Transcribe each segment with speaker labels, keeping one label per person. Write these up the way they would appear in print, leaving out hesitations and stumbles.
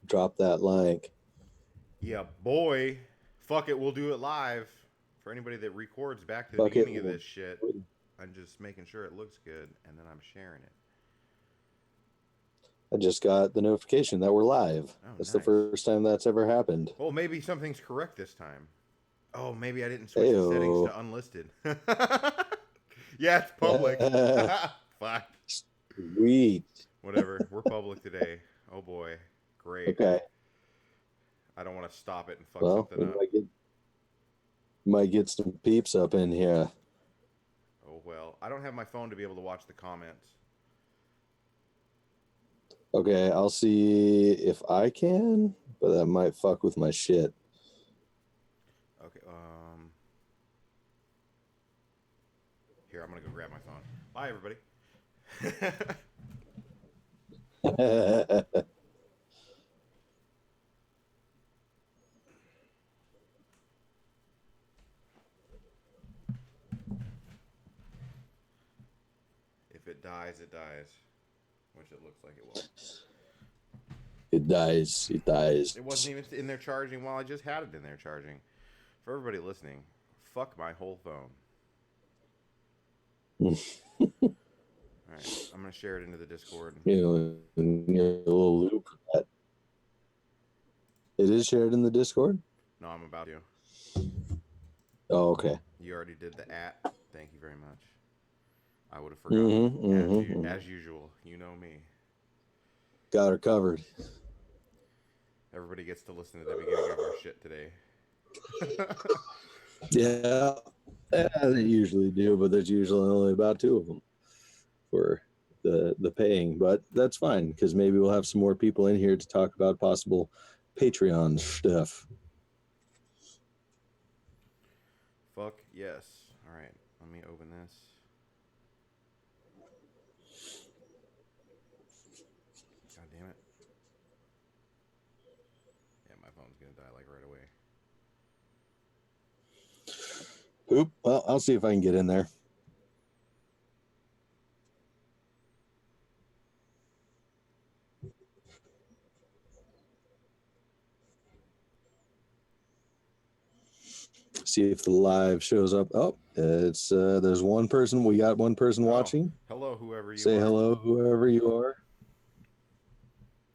Speaker 1: Drop that like.
Speaker 2: Yeah, boy. Fuck it, we'll do it live. For anybody that records back to the
Speaker 1: Fuck it.
Speaker 2: beginning of this shit, I'm just making sure it looks good and then I'm sharing it.
Speaker 1: I just got the notification that we're live.
Speaker 2: Oh,
Speaker 1: That's the
Speaker 2: nice.
Speaker 1: first time that's ever happened.
Speaker 2: Well, maybe something's correct this time. Oh, maybe I didn't switch the settings
Speaker 1: Heyo.
Speaker 2: to unlisted. Yeah, it's public. Fuck.
Speaker 1: Sweet.
Speaker 2: Whatever. We're public today. Oh boy. Great.
Speaker 1: Okay.
Speaker 2: I don't want to stop it and fuck
Speaker 1: Well,
Speaker 2: something
Speaker 1: we
Speaker 2: up.
Speaker 1: might get some peeps up in here.
Speaker 2: Oh well. I don't have my phone to be able to watch the comments.
Speaker 1: Okay, I'll see if I can, but that might fuck with my shit.
Speaker 2: Okay. Here, I'm gonna go grab my phone. Bye, everybody. If it dies, it dies, which it looks like it will.
Speaker 1: It dies. It dies.
Speaker 2: It wasn't even in there charging while I just had it in there charging. For everybody listening, fuck my whole phone. All right, I'm gonna share it into the Discord.
Speaker 1: A little loop for that. It is shared in the Discord.
Speaker 2: No, I'm about to.
Speaker 1: Oh, okay.
Speaker 2: You already did the at. Thank you very much. I would have forgotten.
Speaker 1: Mm-hmm, mm-hmm, mm-hmm.
Speaker 2: As usual, you know me.
Speaker 1: Got her covered.
Speaker 2: Everybody gets to listen to the beginning of our shit today.
Speaker 1: Yeah, they usually do, but there's usually only about two of them for the paying. But that's fine because maybe we'll have some more people in here to talk about possible Patreon stuff.
Speaker 2: Fuck yes. All right, let me open this. God damn it. Yeah, my phone's gonna die like right away.
Speaker 1: Oop. Well, I'll see if I can get in there. See if the live shows up. Oh, it's there's one person. We got one person
Speaker 2: Oh,
Speaker 1: watching.
Speaker 2: hello, whoever you
Speaker 1: Say
Speaker 2: are.
Speaker 1: hello, whoever you are.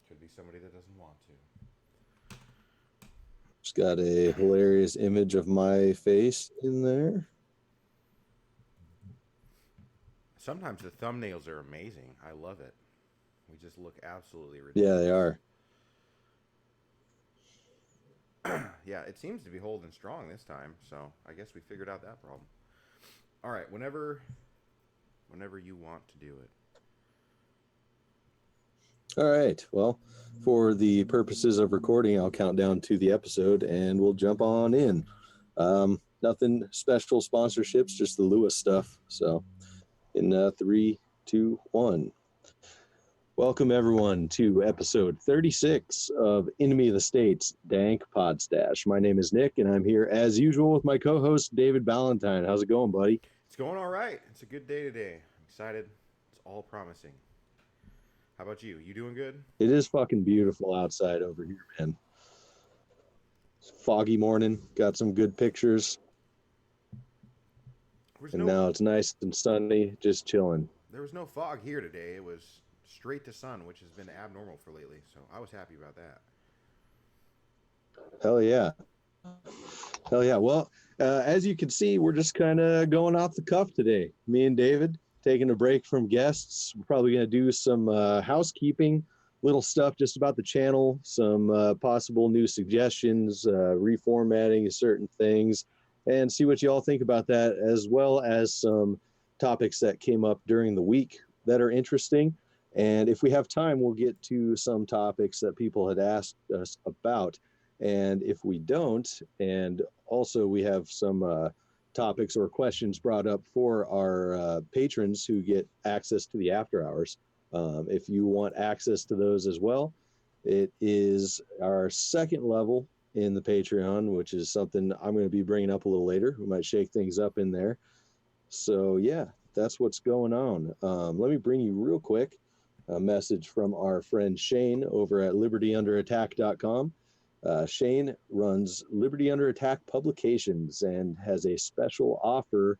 Speaker 2: Could be somebody that doesn't want to.
Speaker 1: Just got a hilarious image of my face in there.
Speaker 2: Sometimes the thumbnails are amazing. I love it. We just look absolutely
Speaker 1: Yeah, they
Speaker 2: ridiculous.
Speaker 1: are.
Speaker 2: Yeah, it seems to be holding strong this time, so I guess we figured out that problem. All right, whenever you want to do it.
Speaker 1: All right. Well, for the purposes of recording, I'll count down to the episode and we'll jump on in. Nothing special sponsorships, just the Lewis stuff. So, in 3, 2, 1. Welcome, everyone, to episode 36 of Enemy of the States, Dank Podstash. My name is Nick, and I'm here, as usual, with my co-host, David Ballantyne. How's it going, buddy?
Speaker 2: It's going all right. It's a good day today. I'm excited. It's all promising. How about you? You doing good?
Speaker 1: It is fucking beautiful outside over here, man. It's foggy morning, got some good pictures,
Speaker 2: There's
Speaker 1: and
Speaker 2: no
Speaker 1: now it's nice and sunny, just chilling.
Speaker 2: there was no fog here today. It was straight to sun, which has been abnormal for lately. So I was happy about that.
Speaker 1: Hell yeah. Hell yeah. Well, as you can see, we're just kind of going off the cuff today. Me and David taking a break from guests. We're probably going to do some housekeeping, little stuff just about the channel, some possible new suggestions, reformatting certain things, and see what you all think about that, as well as some topics that came up during the week that are interesting. And if we have time, we'll get to some topics that people had asked us about. And if we don't, and also we have some topics or questions brought up for our patrons who get access to the after hours. If you want access to those as well, it is our second level in the Patreon, which is something I'm going to be bringing up a little later. We might shake things up in there. So, yeah, that's what's going on. Let me bring you real quick a message from our friend Shane over at libertyunderattack.com. Shane runs Liberty Under Attack Publications and has a special offer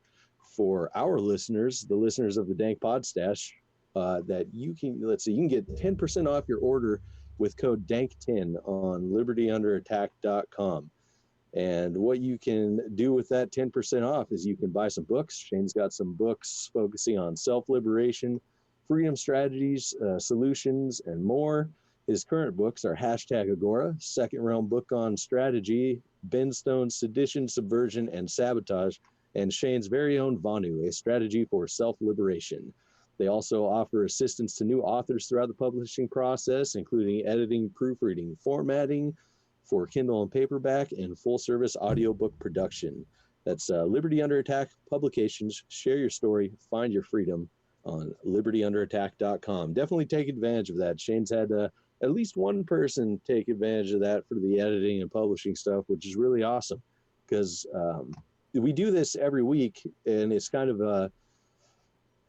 Speaker 1: for our listeners, the listeners of the Dank Pod Stash, that you can, you can get 10% off your order with code DANK10 on libertyunderattack.com. And what you can do with that 10% off is you can buy some books. Shane's got some books focusing on self-liberation, freedom strategies, solutions, and more. His current books are Hashtag Agora, Second Realm Book on Strategy, Ben Stone's Sedition, Subversion, and Sabotage, and Shane's very own Vanu, a strategy for self-liberation. They also offer assistance to new authors throughout the publishing process, including editing, proofreading, formatting, for Kindle and paperback, and full-service audiobook production. That's Liberty Under Attack Publications. Share your story, find your freedom on libertyunderattack.com. Definitely take advantage of that. Shane's had at least one person take advantage of that for the editing and publishing stuff, which is really awesome because we do this every week, and it's kind of a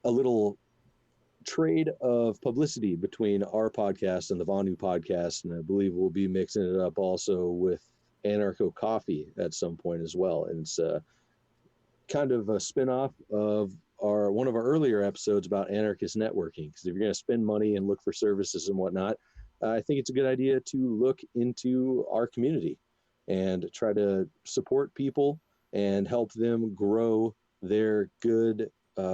Speaker 1: little trade of publicity between our podcast and the Vonu podcast, and I believe we'll be mixing it up also with Anarcho Coffee at some point as well. And it's kind of a spin-off of one of our earlier episodes about anarchist networking, because if you're going to spend money and look for services and whatnot, I think it's a good idea to look into our community and try to support people and help them grow their good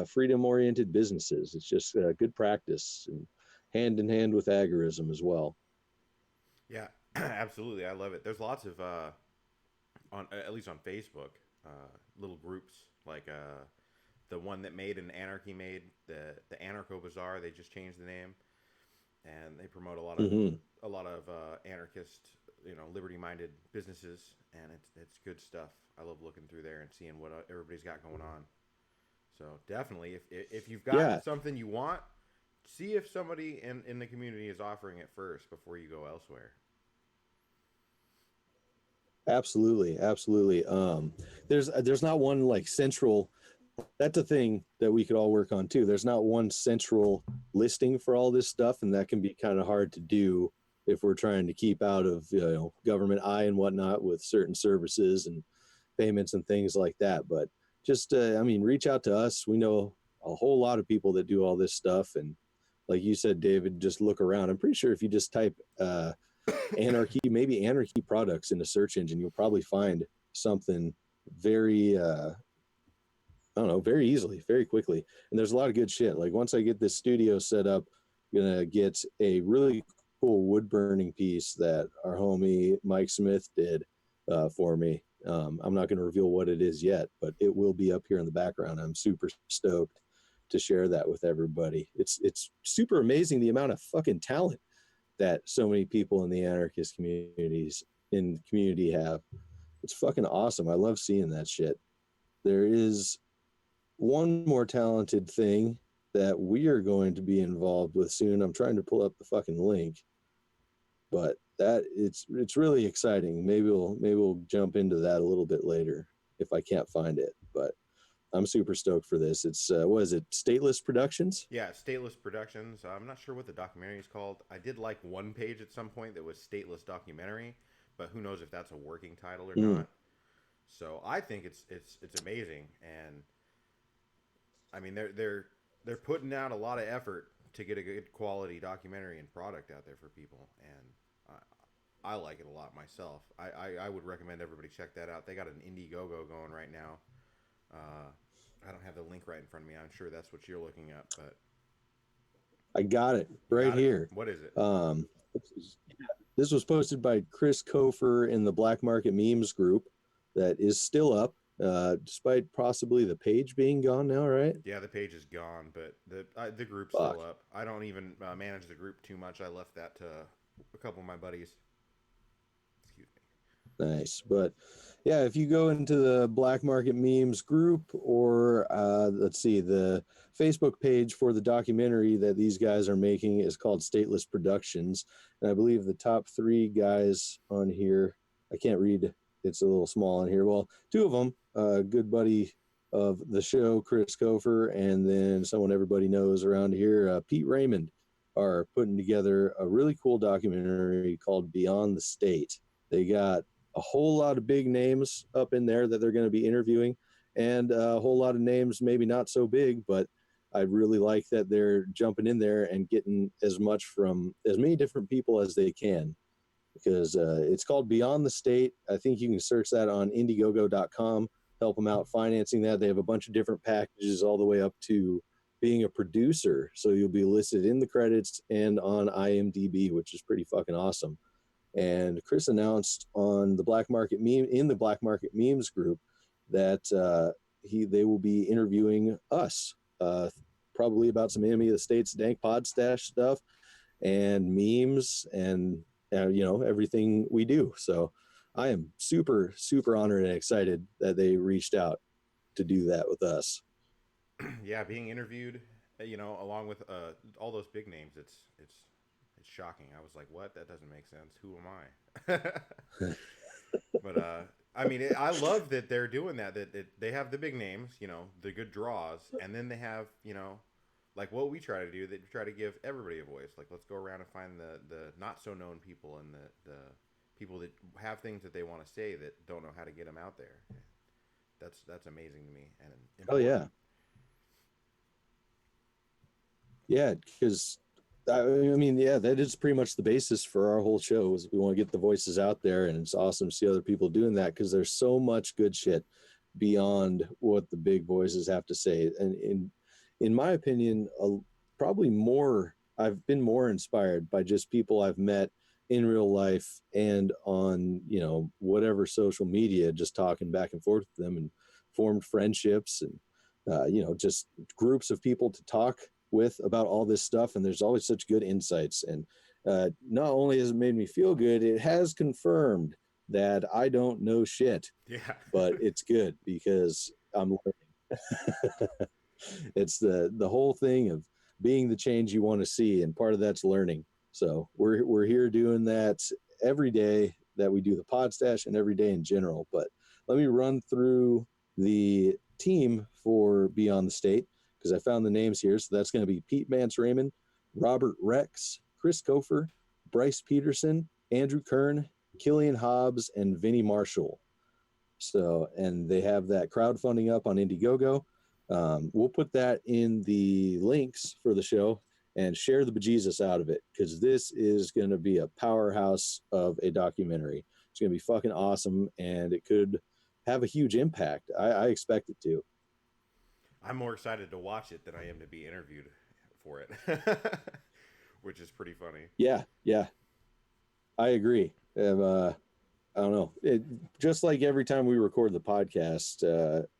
Speaker 1: freedom-oriented businesses. It's just good practice, and hand in hand with agorism as well.
Speaker 2: Yeah, absolutely. I love it. There's lots of on at least on Facebook, little groups like the one that made an anarchy made the Anarcho Bazaar. They just changed the name, and they promote a lot of anarchist, liberty-minded businesses, and it's good stuff. I love looking through there and seeing what everybody's got going on. So definitely, if you've got something you want, see if somebody in the community is offering it first before you go elsewhere.
Speaker 1: Absolutely. There's not one like central. That's a thing that we could all work on too. There's not one central listing for all this stuff, and that can be kind of hard to do if we're trying to keep out of government eye and whatnot with certain services and payments and things like that. But just reach out to us. We know a whole lot of people that do all this stuff, and like you said, David, just look around. I'm pretty sure if you just type anarchy products in the search engine, you'll probably find something very very easily, very quickly. And there's a lot of good shit. Like once I get this studio set up, I'm gonna get a really cool wood burning piece that our homie Mike Smith did for me. I'm not going to reveal what it is yet, but it will be up here in the background. I'm super stoked to share that with everybody. It's super amazing the amount of fucking talent that so many people in the anarchist community have. It's fucking awesome. I love seeing that shit. There is one more talented thing that we are going to be involved with soon. I'm trying to pull up the fucking link, but that it's really exciting. Maybe we'll jump into that a little bit later if I can't find it, but I'm super stoked for this. It's what is it? Stateless Productions?
Speaker 2: Yeah, Stateless Productions. I'm not sure what the documentary is called. I did like one page at some point that was Stateless Documentary, but who knows if that's a working title or not. So I think it's amazing, and I mean they're putting out a lot of effort to get a good quality documentary and product out there for people, and I like it a lot myself. I would recommend everybody check that out. They got an Indiegogo going right now. I don't have the link right in front of me. I'm sure that's what you're looking at, but
Speaker 1: I got it right here.
Speaker 2: What is it?
Speaker 1: This was posted by Chris Kofer in the Black Market Memes group that is still up, despite possibly the page being gone now, right?
Speaker 2: Yeah, the page is gone, but the group's still up. I don't even manage the group too much. I left that to a couple of my buddies. Excuse me.
Speaker 1: Nice. But yeah, if you go into the Black Market Memes group, or let's see, the Facebook page for the documentary that these guys are making is called Stateless Productions. And I believe the top 3 guys on here, I can't read, it's a little small on here. Well, 2 of them, a good buddy of the show, Chris Kofer, and then someone everybody knows around here, Pete Raymond, are putting together a really cool documentary called Beyond the State. They got a whole lot of big names up in there that they're going to be interviewing, and a whole lot of names maybe not so big, but I really like that they're jumping in there and getting as much from as many different people as they can, because it's called Beyond the State. I think you can search that on Indiegogo.com, help them out financing that. They have a bunch of different packages all the way up to being a producer. So you'll be listed in the credits and on IMDb, which is pretty fucking awesome. And Chris announced on the Black Market Meme, in the Black Market Memes group, that they will be interviewing us, probably about some Enemy of the State's Dank Pod Stash stuff and memes and everything we do. So I am super, super honored and excited that they reached out to do that with us.
Speaker 2: Yeah, being interviewed, along with all those big names, it's shocking. I was like, what? That doesn't make sense. Who am I? But I mean, I love that they're doing that. That they have the big names, the good draws, and then they have, like what we try to do. They try to give everybody a voice. Like, let's go around and find the not so known people and the people that have things that they want to say that don't know how to get them out there. That's amazing to me and important.
Speaker 1: Oh yeah. Yeah, because I mean, yeah, that is pretty much the basis for our whole show. Is we want to get the voices out there, and it's awesome to see other people doing that because there's so much good shit beyond what the big voices have to say. And in my opinion, probably more. I've been more inspired by just people I've met in real life and on whatever social media, just talking back and forth with them and formed friendships and just groups of people to talk with about all this stuff. And there's always such good insights, and not only has it made me feel good, it has confirmed that I don't know shit.
Speaker 2: Yeah.
Speaker 1: But it's good because I'm learning. It's the whole thing of being the change you want to see, and part of that's learning. So we're here doing that every day that we do the pod stash, and every day in general. But let me run through the team for Beyond the State, because I found the names here. So that's going to be Pete Mance Raymond, Robert Rex, Chris Kofer, Bryce Peterson, Andrew Kern, Killian Hobbs, and Vinnie Marshall. So, and they have that crowdfunding up on Indiegogo. We'll put that in the links for the show and share the bejesus out of it, because this is going to be a powerhouse of a documentary. It's going to be fucking awesome, and it could have a huge impact. I expect it to.
Speaker 2: I'm more excited to watch it than I am to be interviewed for it, which is pretty funny.
Speaker 1: Yeah, I agree. I don't know. Just like every time we record the podcast,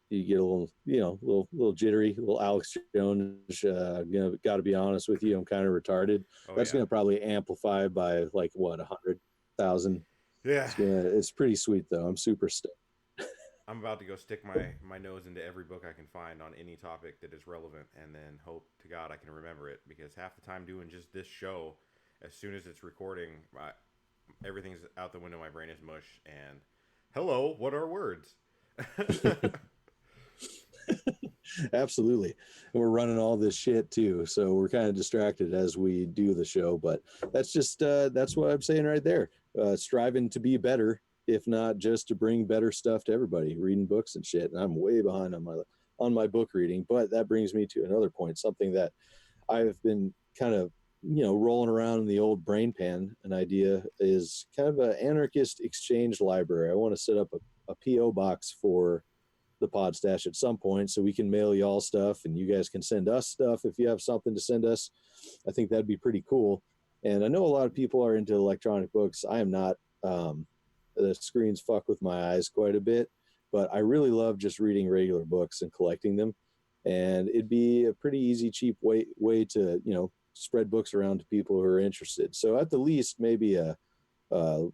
Speaker 1: you get a little jittery, a little Alex Jones. Got to be honest with you, I'm kind of retarded. That's going to probably amplify by like 100,000.
Speaker 2: Yeah,
Speaker 1: it's pretty sweet though. I'm super stoked.
Speaker 2: I'm about to go stick my nose into every book I can find on any topic that is relevant, and then hope to God I can remember it, because half the time doing just this show, as soon as it's recording, everything's out the window. My brain is mush. And hello, what are words?
Speaker 1: Absolutely. And we're running all this shit too, so we're kind of distracted as we do the show, but that's just that's what I'm saying right there. Striving to be better, if not just to bring better stuff to everybody, reading books and shit. And I'm way behind on my book reading, but that brings me to another point, something that I've been kind of rolling around in the old brain pan. An idea is kind of an anarchist exchange library. I want to set up a PO box for the pod stash at some point, so we can mail y'all stuff and you guys can send us stuff if you have something to send us. I think that'd be pretty cool. And I know a lot of people are into electronic books. I am not. The screens fuck with my eyes quite a bit, but I really love just reading regular books and collecting them. And it'd be a pretty easy, cheap way to, spread books around to people who are interested. So at the least, maybe a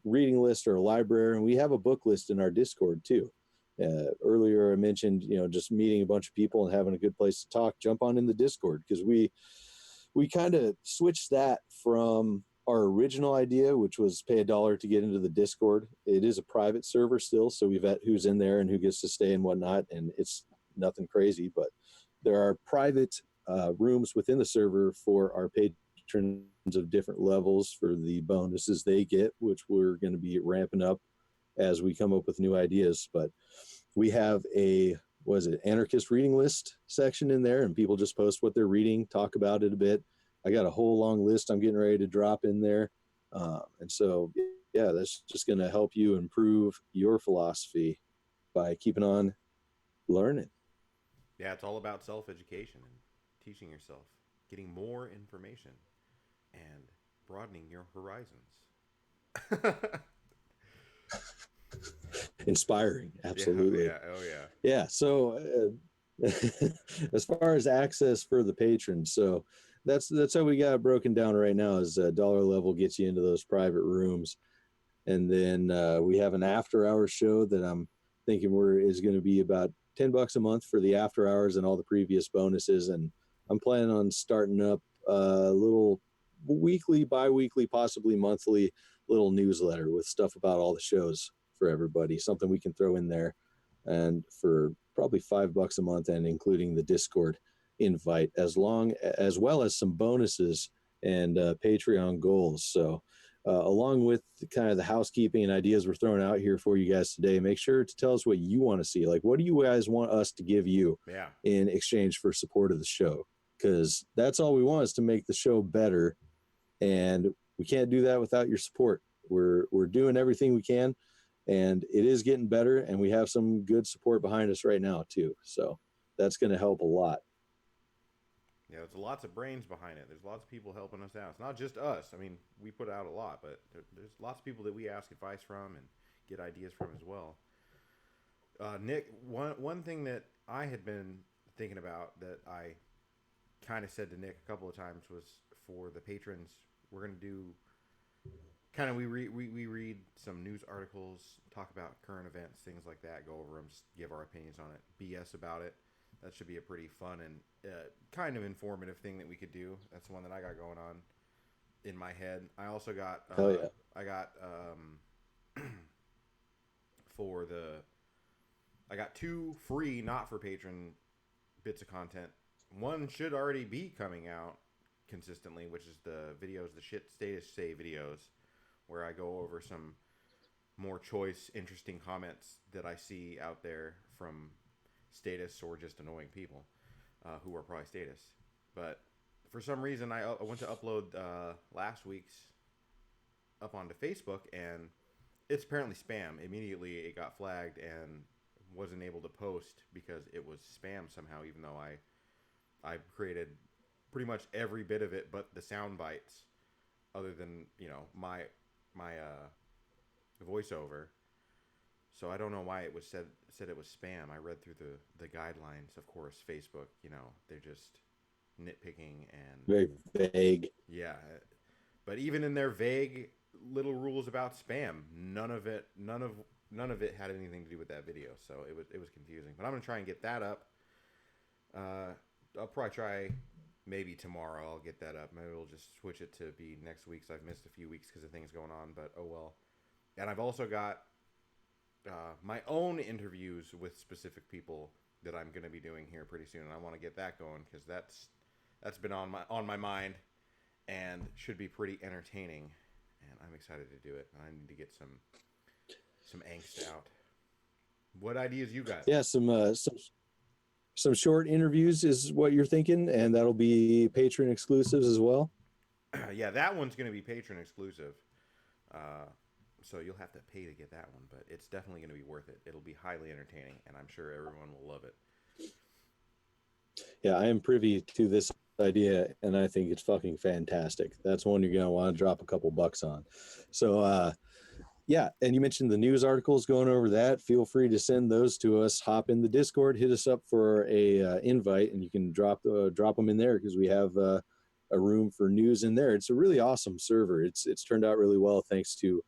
Speaker 1: reading list or a library. And we have a book list in our Discord too. Earlier I mentioned, just meeting a bunch of people and having a good place to talk. Jump on in the Discord, because we kind of switched that from our original idea, which was pay $1 to get into the Discord. It is a private server still, so we vet who's in there and who gets to stay and whatnot, and it's nothing crazy, but there are private rooms within the server for our paid patrons of different levels for the bonuses they get, which we're going to be ramping up as we come up with new ideas. But we have a anarchist reading list section in there, and people just post what they're reading, talk about it a bit. I got a whole long list I'm getting ready to drop in there. And so, yeah, that's just going to help you improve your philosophy by keeping on learning.
Speaker 2: Yeah, it's all about self-education and teaching yourself, getting more information, and broadening your horizons.
Speaker 1: Inspiring,
Speaker 2: Yeah,
Speaker 1: absolutely.
Speaker 2: yeah, oh yeah.
Speaker 1: Yeah, so as far as access for the patrons, so that's how we got it broken down right now. Is dollar level gets you into those private rooms, and then we have an after hours show that I'm thinking is going to be about $10 a month for the after hours and all the previous bonuses. And I'm planning on starting up a little weekly, bi-weekly, possibly monthly little newsletter with stuff about all the shows for everybody, something we can throw in there, and for probably $5 a month, and including the Discord invite, as well as some bonuses and Patreon goals. So along with kind of the housekeeping and ideas we're throwing out here for you guys today, make sure to tell us what you want to see. Like, what do you guys want us to give you in exchange for support of the show? Because that's all we want, is to make the show better, and we can't do that without your support. We're doing everything we can, and it is getting better, and we have some good support behind us right now too. So that's going to help a lot.
Speaker 2: Yeah, there's lots of brains behind it. There's lots of people helping us out. It's not just us. I mean, we put out a lot, but there's lots of people that we ask advice from and get ideas from as well. Nick, one thing that I had been thinking about that I kind of said to Nick a couple of times was, for the patrons, we're going to do kind of, we read some news articles, talk about current events, things like that, go over them, give our opinions on it, BS about it. That should be a pretty fun and kind of informative thing that we could do. That's the one that I got going on in my head. I also got I got 2 free, not for patron bits of content. One should already be coming out consistently, which is the videos, the shit status say videos, where I go over some more choice, interesting comments that I see out there from status or just annoying people who are probably status. But for some reason, I went to upload last week's up onto Facebook, and it's apparently spam. Immediately, it got flagged and wasn't able to post because it was spam somehow, even though I created pretty much every bit of it but the sound bites, other than, you know, my voiceover. So I don't know why it was said it was spam. I read through the guidelines. Of course, Facebook, you know, they're just nitpicking and
Speaker 1: very vague.
Speaker 2: Yeah, but even in their vague little rules about spam, none of it had anything to do with that video. So it was confusing. But I'm gonna try and get that up. I'll probably try maybe tomorrow. I'll get that up. Maybe we'll just switch it to be next week. So I've missed a few weeks because of things going on. But oh well. And I've also got my own interviews with specific people that I'm going to be doing here pretty soon, and I want to get that going because that's been on my mind and should be pretty entertaining, and I'm excited to do it. I need to get some angst out. What ideas you got?
Speaker 1: Yeah, some short interviews is what you're thinking, and that'll be patron exclusives as well.
Speaker 2: Yeah, that one's going to be patron exclusive. So you'll have to pay to get that one, but it's definitely going to be worth it. It'll be highly entertaining, and I'm sure everyone will love it.
Speaker 1: Yeah, I am privy to this idea, and I think it's fucking fantastic. That's one you're going to want to drop a couple bucks on. So, yeah, and you mentioned the news articles, going over that. Feel free to send those to us. Hop in the Discord, hit us up for a invite, and you can drop them in there, because we have a room for news in there. It's a really awesome server. It's turned out really well, thanks to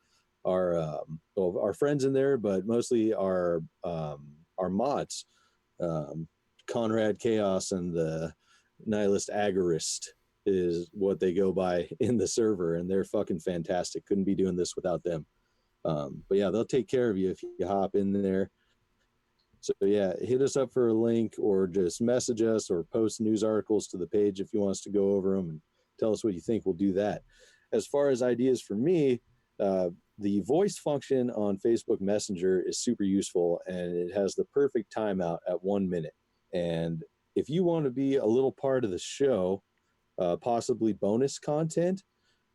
Speaker 1: our friends in there, but mostly our mods, Conrad Chaos and the Nihilist Agorist is what they go by in the server, and they're fucking fantastic. Couldn't be doing this without them. But yeah, they'll take care of you if you hop in there. So yeah, hit us up for a link, or just message us, or post news articles to the page if you want us to go over them. And tell us what you think. We'll do that. As far as ideas for me, the voice function on Facebook Messenger is super useful, and it has the perfect timeout at 1 minute. And if you want to be a little part of the show, possibly bonus content,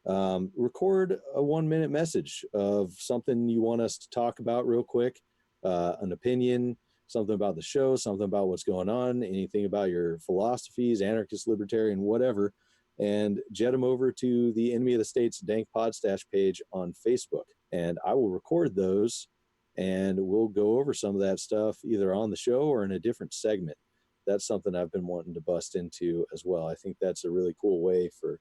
Speaker 1: record a 1 minute message of something you want us to talk about real quick, an opinion, something about the show, something about what's going on, anything about your philosophies, anarchist, libertarian, whatever, and jet them over to the Enemy of the State's Dank Podstash page on Facebook. And I will record those, and we'll go over some of that stuff either on the show or in a different segment. That's something I've been wanting to bust into as well. I think that's a really cool way for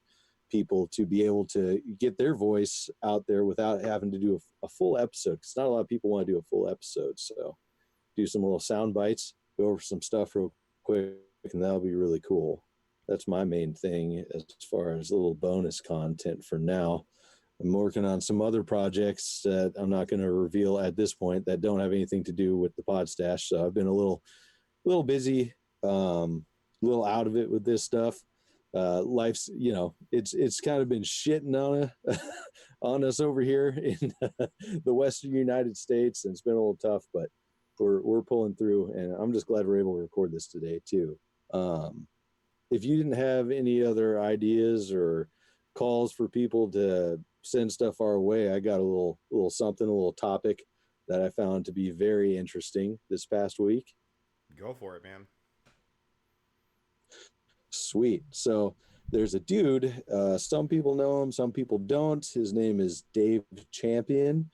Speaker 1: people to be able to get their voice out there without having to do a full episode, because not a lot of people want to do a full episode. So do some little sound bites, go over some stuff real quick, and that'll be really cool. That's my main thing as far as little bonus content for now. I'm working on some other projects that I'm not going to reveal at this point that don't have anything to do with the pod stash. So I've been a little busy, little out of it with this stuff. Life's, it's kind of been shitting on us over here in the Western United States, and it's been a little tough, but we're pulling through, and I'm just glad we're able to record this today too. If you didn't have any other ideas or calls for people to send stuff our way, I got a little something, a little topic that I found to be very interesting this past week.
Speaker 2: Go for it, man.
Speaker 1: Sweet. So there's a dude, some people know him, some people don't. His name is Dave Champion,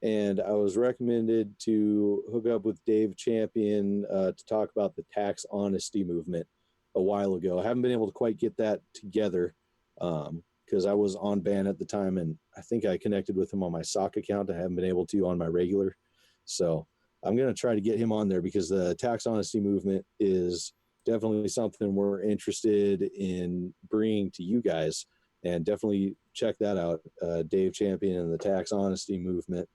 Speaker 1: and I was recommended to hook up with Dave Champion to talk about the tax honesty movement a while ago. I haven't been able to quite get that together because I was on ban at the time, and I think I connected with him on my sock account. I haven't been able to on my regular. So I'm going to try to get him on there, because the tax honesty movement is definitely something we're interested in bringing to you guys, and definitely check that out. Dave Champion and the tax honesty movement,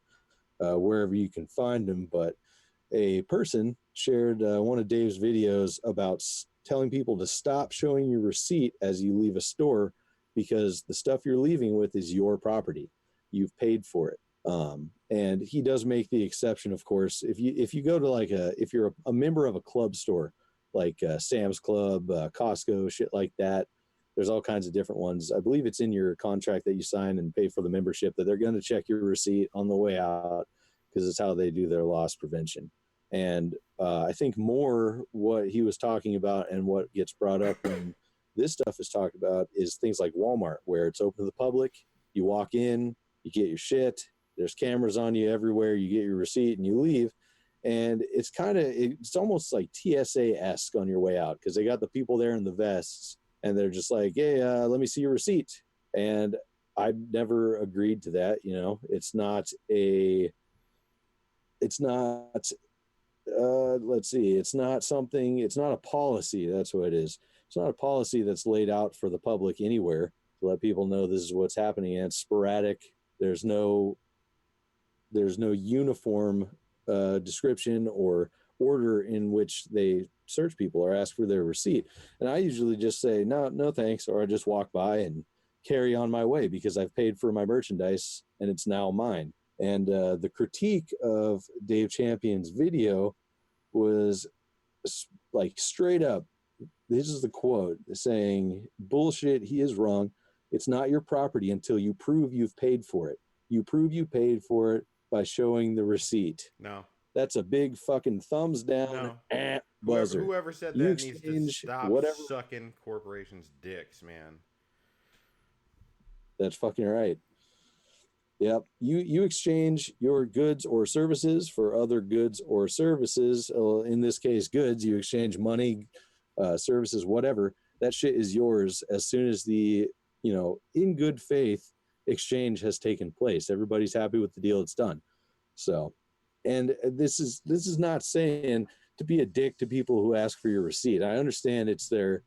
Speaker 1: wherever you can find him. But a person shared one of Dave's videos about telling people to stop showing your receipt as you leave a store, because the stuff you're leaving with is your property. You've paid for it. And he does make the exception, of course. If you go to if you're a member of a club store, like Sam's Club, Costco, shit like that, there's all kinds of different ones. I believe it's in your contract that you sign and pay for the membership that they're going to check your receipt on the way out, because it's how they do their loss prevention. And I think more what he was talking about and what gets brought up when this stuff is talked about is things like Walmart, where it's open to the public. You walk in, you get your shit, there's cameras on you everywhere, you get your receipt and you leave. And it's almost like TSA-esque on your way out, because they got the people there in the vests, and they're just like, hey, let me see your receipt. And I never agreed to that. It's not a policy. That's what it is. It's not a policy that's laid out for the public anywhere to let people know this is what's happening. And it's sporadic. There's no uniform description or order in which they search people or ask for their receipt. And I usually just say, no thanks, or I just walk by and carry on my way, because I've paid for my merchandise and it's now mine. And the critique of Dave Champion's video was like straight up, this is the quote, saying, bullshit, he is wrong. It's not your property until you prove you've paid for it. You prove you paid for it by showing the receipt.
Speaker 2: No.
Speaker 1: That's a big fucking thumbs down.
Speaker 2: No.
Speaker 1: Buzzer.
Speaker 2: Whoever said that needs to stop sucking corporations' dicks, man.
Speaker 1: That's fucking right. Yep. You exchange your goods or services for other goods or services. In this case, goods. You exchange money, services, whatever. That shit is yours as soon as the, in good faith exchange has taken place. Everybody's happy with the deal. It's done. So, and this is not saying to be a dick to people who ask for your receipt. I understand it's their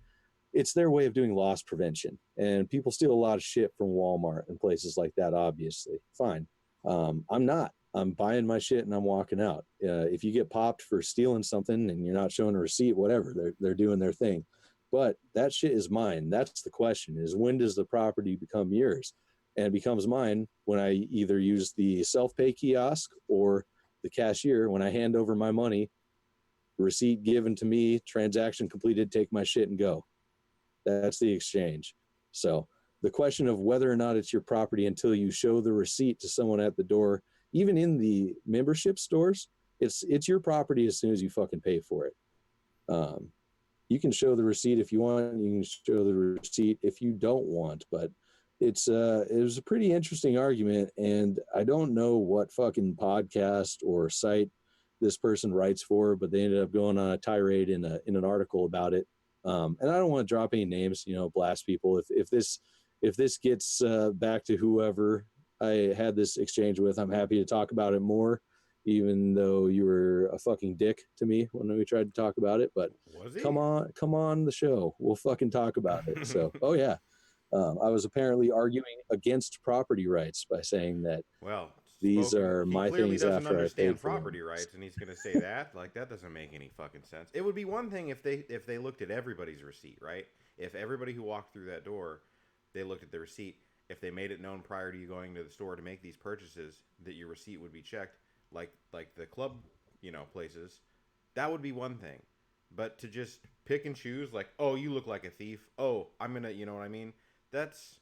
Speaker 1: way of doing loss prevention, and people steal a lot of shit from Walmart and places like that. Obviously, fine. I'm not. I'm buying my shit and I'm walking out. If you get popped for stealing something and you're not showing a receipt, whatever, they're doing their thing. but that shit is mine. That's the question, is when does the property become yours? And it becomes mine when I either use the self-pay kiosk or the cashier. When I hand over my money, receipt given to me, transaction completed, take my shit and go. That's the exchange. So the question of whether or not it's your property until you show the receipt to someone at the door, even in the membership stores, it's your property as soon as you fucking pay for it. You can show the receipt if you want. You can show the receipt if you don't want. But it was a pretty interesting argument, and I don't know what fucking podcast or site this person writes for, but they ended up going on a tirade in an article about it. And I don't want to drop any names, blast people. If this gets back to whoever I had this exchange with, I'm happy to talk about it more, even though you were a fucking dick to me when we tried to talk about it. But
Speaker 2: Was he?
Speaker 1: come on the show. We'll fucking talk about it. So, oh yeah. I was apparently arguing against property rights by saying that
Speaker 2: Well,
Speaker 1: these are
Speaker 2: he
Speaker 1: my
Speaker 2: clearly
Speaker 1: things
Speaker 2: doesn't
Speaker 1: after I
Speaker 2: understand
Speaker 1: paid for them.
Speaker 2: property rights, and he's going to say that. Like, that doesn't make any fucking sense. It would be one thing if they looked at everybody's receipt, right? If everybody who walked through that door, they looked at the receipt. If they made it known prior to you going to the store to make these purchases that your receipt would be checked, like the club, places, that would be one thing. But to just pick and choose, like, oh, you look like a thief. Oh, I'm gonna, you know what I mean? That's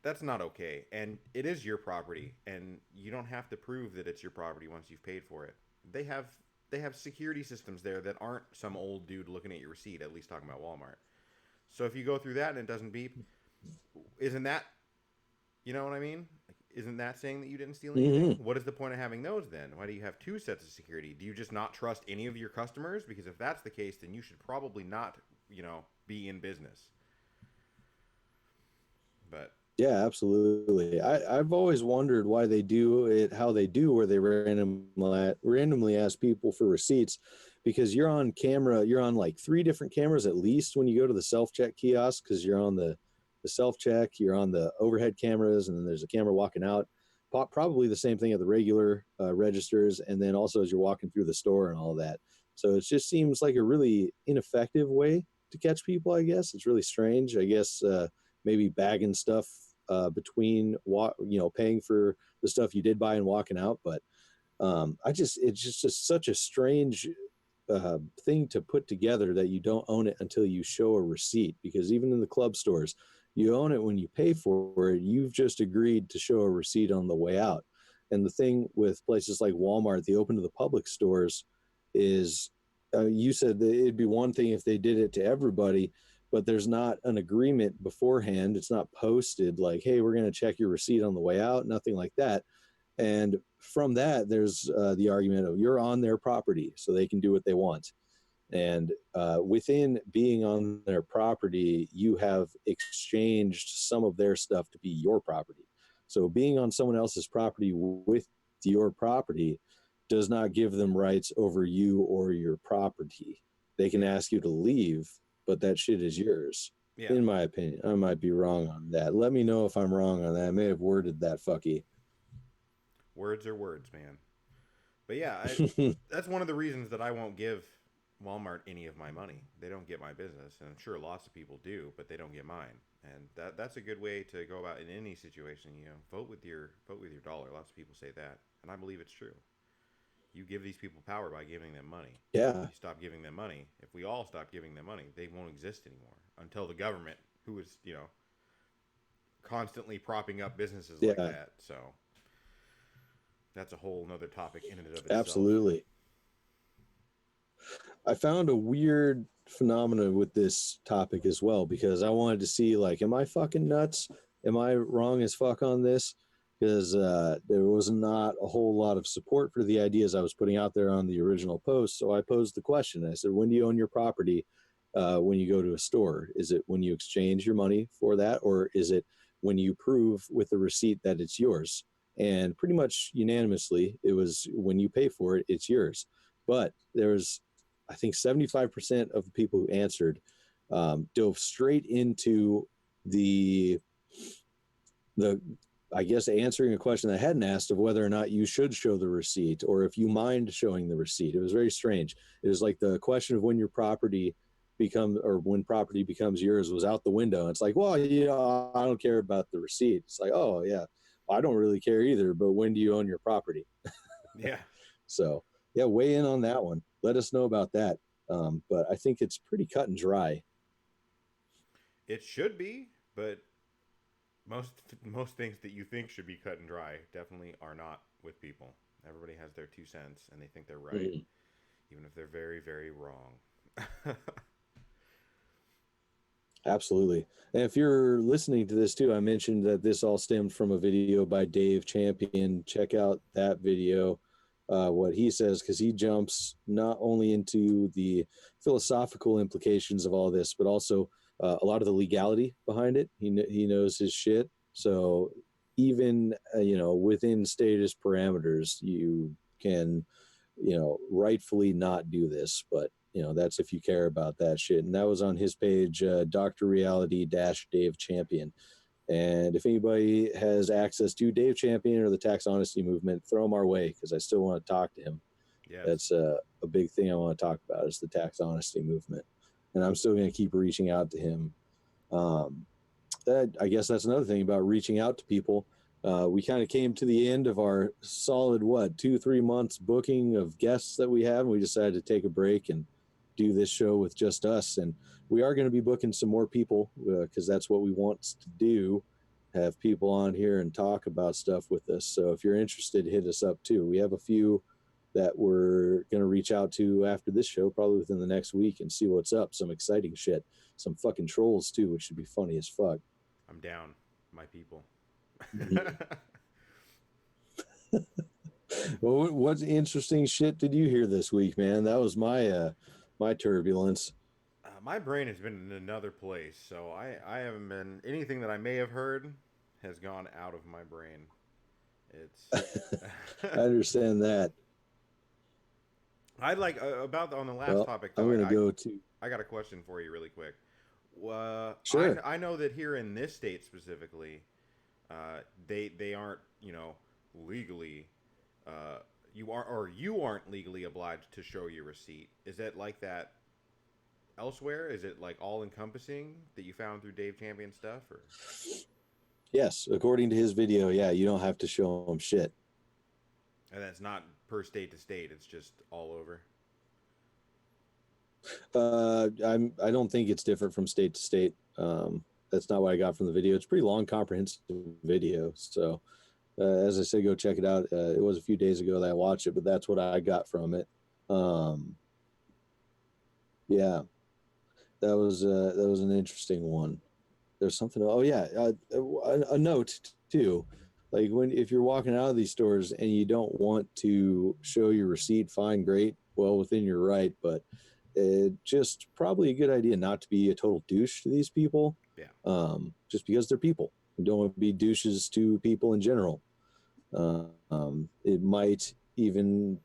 Speaker 2: that's not okay. And it is your property, and you don't have to prove that it's your property once you've paid for it. They have security systems there that aren't some old dude looking at your receipt, at least talking about Walmart. So if you go through that and it doesn't beep, isn't that, you know what I mean? Isn't that saying that you didn't steal anything? Mm-hmm. What is the point of having those then? Why do you have two sets of security? Do you just not trust any of your customers? Because if that's the case, then you should probably not, be in business. But
Speaker 1: yeah, absolutely. I've always wondered why they do it how they do, where they randomly ask people for receipts, because you're on camera. You're on like 3 different cameras at least when you go to the self-check kiosk, because you're on the self-check, you're on the overhead cameras, and then there's a camera walking out. Probably the same thing at the regular registers, and then also as you're walking through the store and all that. So it just seems like a really ineffective way to catch people, I guess. It's really strange. I guess maybe bagging stuff between paying for the stuff you did buy and walking out. But it's just such a strange thing to put together, that you don't own it until you show a receipt. Because even in the club stores, you own it when you pay for it. You've just agreed to show a receipt on the way out. And the thing with places like Walmart, the open to the public stores, is you said that it'd be one thing if they did it to everybody, but there's not an agreement beforehand. It's not posted like, hey, we're going to check your receipt on the way out, nothing like that. And from that, there's the argument of you're on their property, so they can do what they want. And within being on their property, you have exchanged some of their stuff to be your property. So being on someone else's property with your property does not give them rights over you or your property. They can ask you to leave, but that shit is yours. Yeah. In my opinion. I might be wrong on that. Let me know if I'm wrong on that. I may have worded that fucky.
Speaker 2: Words are words, man. But yeah, that's one of the reasons that I won't give Walmart any of my money. They don't get my business, and I'm sure lots of people do, but they don't get mine. And that's a good way to go about in any situation. Vote with your dollar. Lots of people say that, and I believe it's true. You give these people power by giving them money.
Speaker 1: Yeah.
Speaker 2: You stop giving them money. If we all stop giving them money, they won't exist anymore until the government, who is constantly propping up businesses like that. So that's a whole nother topic in and of itself.
Speaker 1: Absolutely. I found a weird phenomena with this topic as well, because I wanted to see, like, am I fucking nuts? Am I wrong as fuck on this? Because there was not a whole lot of support for the ideas I was putting out there on the original post. So I posed the question. I said, when do you own your property when you go to a store? Is it when you exchange your money for that, or is it when you prove with the receipt that it's yours? And pretty much unanimously, it was when you pay for it, it's yours. But there's, I think 75% of the people who answered dove straight into the I guess answering a question I hadn't asked of whether or not you should show the receipt, or if you mind showing the receipt. It was very strange. It was like the question of when your property when property becomes yours was out the window. It's like, well, I don't care about the receipt. It's like, oh yeah, I don't really care either, but when do you own your property?
Speaker 2: Yeah.
Speaker 1: So yeah, weigh in on that one. Let us know about that. But I think it's pretty cut and dry.
Speaker 2: It should be, but most things that you think should be cut and dry definitely are not with people. Everybody has their 2 cents and they think they're right, even if they're very, very wrong.
Speaker 1: Absolutely. And if you're listening to this too, I mentioned that this all stemmed from a video by Dave Champion. Check out that video, what he says, because he jumps not only into the philosophical implications of all this, but also a lot of the legality behind it. He knows his shit. So even, within status parameters, you can, rightfully not do this, but that's if you care about that shit. And that was on his page, Dr. Reality Dave Champion. And if anybody has access to Dave Champion or the tax honesty movement, throw him our way, because I still want to talk to him.
Speaker 2: Yes.
Speaker 1: That's a big thing I want to talk about, is the tax honesty movement. And I'm still going to keep reaching out to him. I guess that's another thing about reaching out to people. We kind of came to the end of our solid, 2-3 months booking of guests that we have. And we decided to take a break and do this show with just us. And we are going to be booking some more people, because that's what we want to do, have people on here and talk about stuff with us. So if you're interested, hit us up too. We have a few that we're going to reach out to after this show, probably within the next week, and see what's up. Some exciting shit, some fucking trolls too, which should be funny as fuck.
Speaker 2: I'm down, my people.
Speaker 1: Well, what interesting shit did you hear this week, man? That was my turbulence.
Speaker 2: My brain has been in another place, so I haven't been, anything that I may have heard has gone out of my brain. It's
Speaker 1: I understand that.
Speaker 2: I'd like about on the last topic though.
Speaker 1: I'm gonna go to.
Speaker 2: I got a question for you really quick.
Speaker 1: Sure.
Speaker 2: I know that here in this state specifically, they aren't legally you aren't legally obliged to show your receipt. Is that like that elsewhere? Is it like all encompassing that you found through Dave Champion stuff? Or
Speaker 1: yes, according to his video, yeah, you don't have to show them shit.
Speaker 2: And that's not per state to state. It's just all over.
Speaker 1: I don't think it's different from state to state. That's not what I got from the video. It's a pretty long, comprehensive video. So, as I said, go check it out. It was a few days ago that I watched it, but that's what I got from it. Yeah, that was an interesting one. There's something. Oh yeah, a note too. Like if you're walking out of these stores and you don't want to show your receipt, fine, great, well within your right, but just probably a good idea not to be a total douche to these people.
Speaker 2: Yeah.
Speaker 1: Just because they're people. You don't want to be douches to people in general. It might even,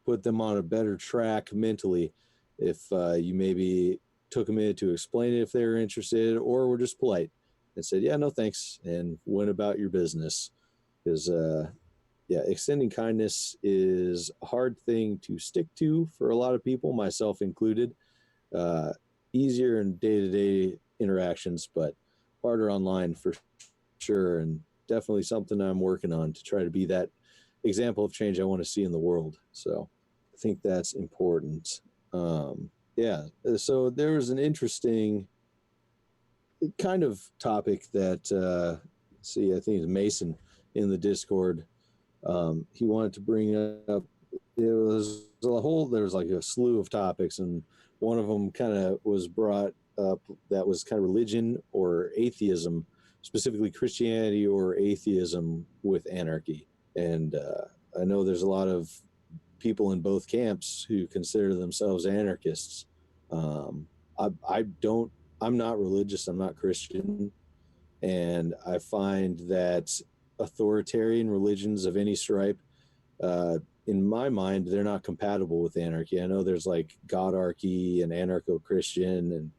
Speaker 1: put them on a better track mentally if you maybe took a minute to explain it if they were interested, or were just polite and said, yeah, no thanks, and went about your business. Because extending kindness is a hard thing to stick to for a lot of people, myself included. Easier in day-to-day interactions, but harder online for sure, and definitely something I'm working on to try to be that example of change I want to see in the world. So I think that's important. So there was an interesting kind of topic that I think it's Mason in the Discord. He wanted to bring up. There was like a slew of topics, and one of them kind of was brought up that was kind of religion or atheism, specifically Christianity or atheism with anarchy. And I know there's a lot of people in both camps who consider themselves anarchists. I'm not religious. I'm not Christian. And I find that authoritarian religions of any stripe, in my mind, they're not compatible with anarchy. I know there's like Godarchy and anarcho-Christian and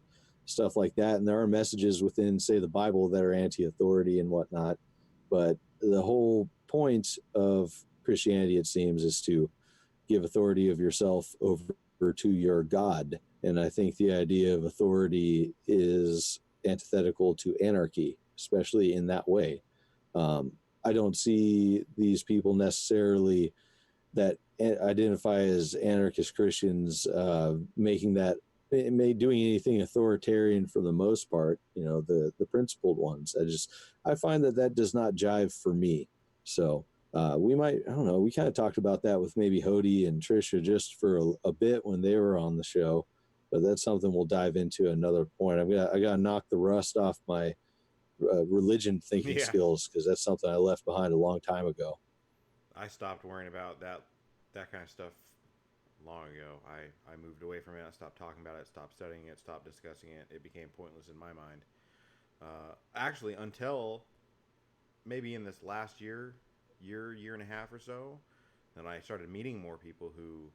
Speaker 1: stuff like that. And there are messages within, say, the Bible that are anti-authority and whatnot. But the whole point of Christianity, it seems, is to give authority of yourself over to your God. And I think the idea of authority is antithetical to anarchy, especially in that way. I don't see these people necessarily that identify as anarchist Christians making that doing anything authoritarian for the most part. You know, the principled ones. I find that does not jive for me. So we might, I don't know, we kind of talked about that with maybe Hody and Trisha just for a bit when they were on the show, but that's something we'll dive into another point. I got to knock the rust off my religion thinking
Speaker 2: Yeah,
Speaker 1: skills, because that's something I left behind a long time ago.
Speaker 2: I stopped worrying about that kind of stuff long ago. I moved away from it. I stopped talking about it. Stopped studying it. Stopped discussing it. It became pointless in my mind. Actually, until maybe in this last year and a half or so, then I started meeting more people who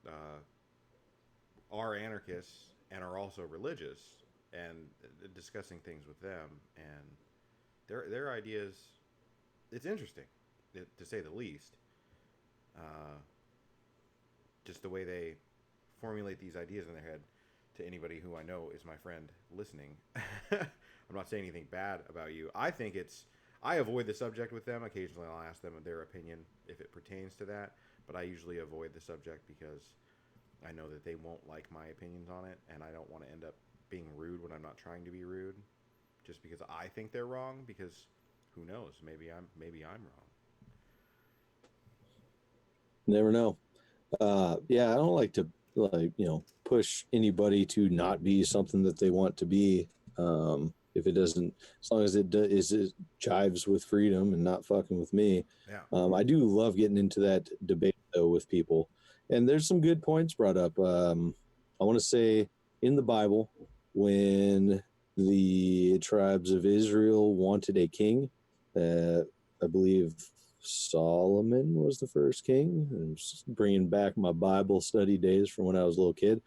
Speaker 2: uh, are anarchists and are also religious, and discussing things with them, and their ideas. It's interesting, to say the least. Uh, just the way they formulate these ideas in their head. To anybody who I know is my friend listening, I'm not saying anything bad about you. I avoid the subject with them. Occasionally, I'll ask them their opinion if it pertains to that, but I usually avoid the subject because I know that they won't like my opinions on it, and I don't want to end up being rude when I'm not trying to be rude, just because I think they're wrong. Because who knows? Maybe I'm wrong.
Speaker 1: Never know. Yeah, I don't like to push anybody to not be something that they want to be. If it doesn't, as long as it jives with freedom and not fucking with me.
Speaker 2: Yeah.
Speaker 1: I do love getting into that debate though with people, and there's some good points brought up. I want to say in the Bible, when the tribes of Israel wanted a king, I believe Solomon was the first king. I'm just bringing back my Bible study days from when I was a little kid.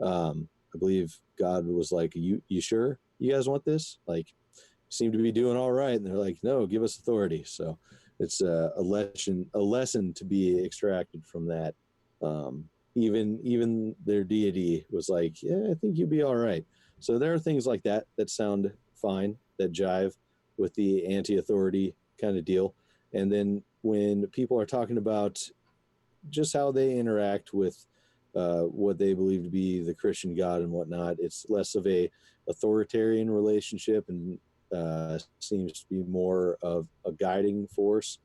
Speaker 1: I believe God was like, "You sure you guys want this? Like, you seem to be doing all right." And they're like, "No, give us authority." So it's a lesson to be extracted from that. Even their deity was like, "Yeah, I think you'll be all right." So there are things like that that sound fine, that jive with the anti-authority kind of deal. And then when people are talking about just how they interact with what they believe to be the Christian God and whatnot, it's less of a authoritarian relationship and seems to be more of a guiding force.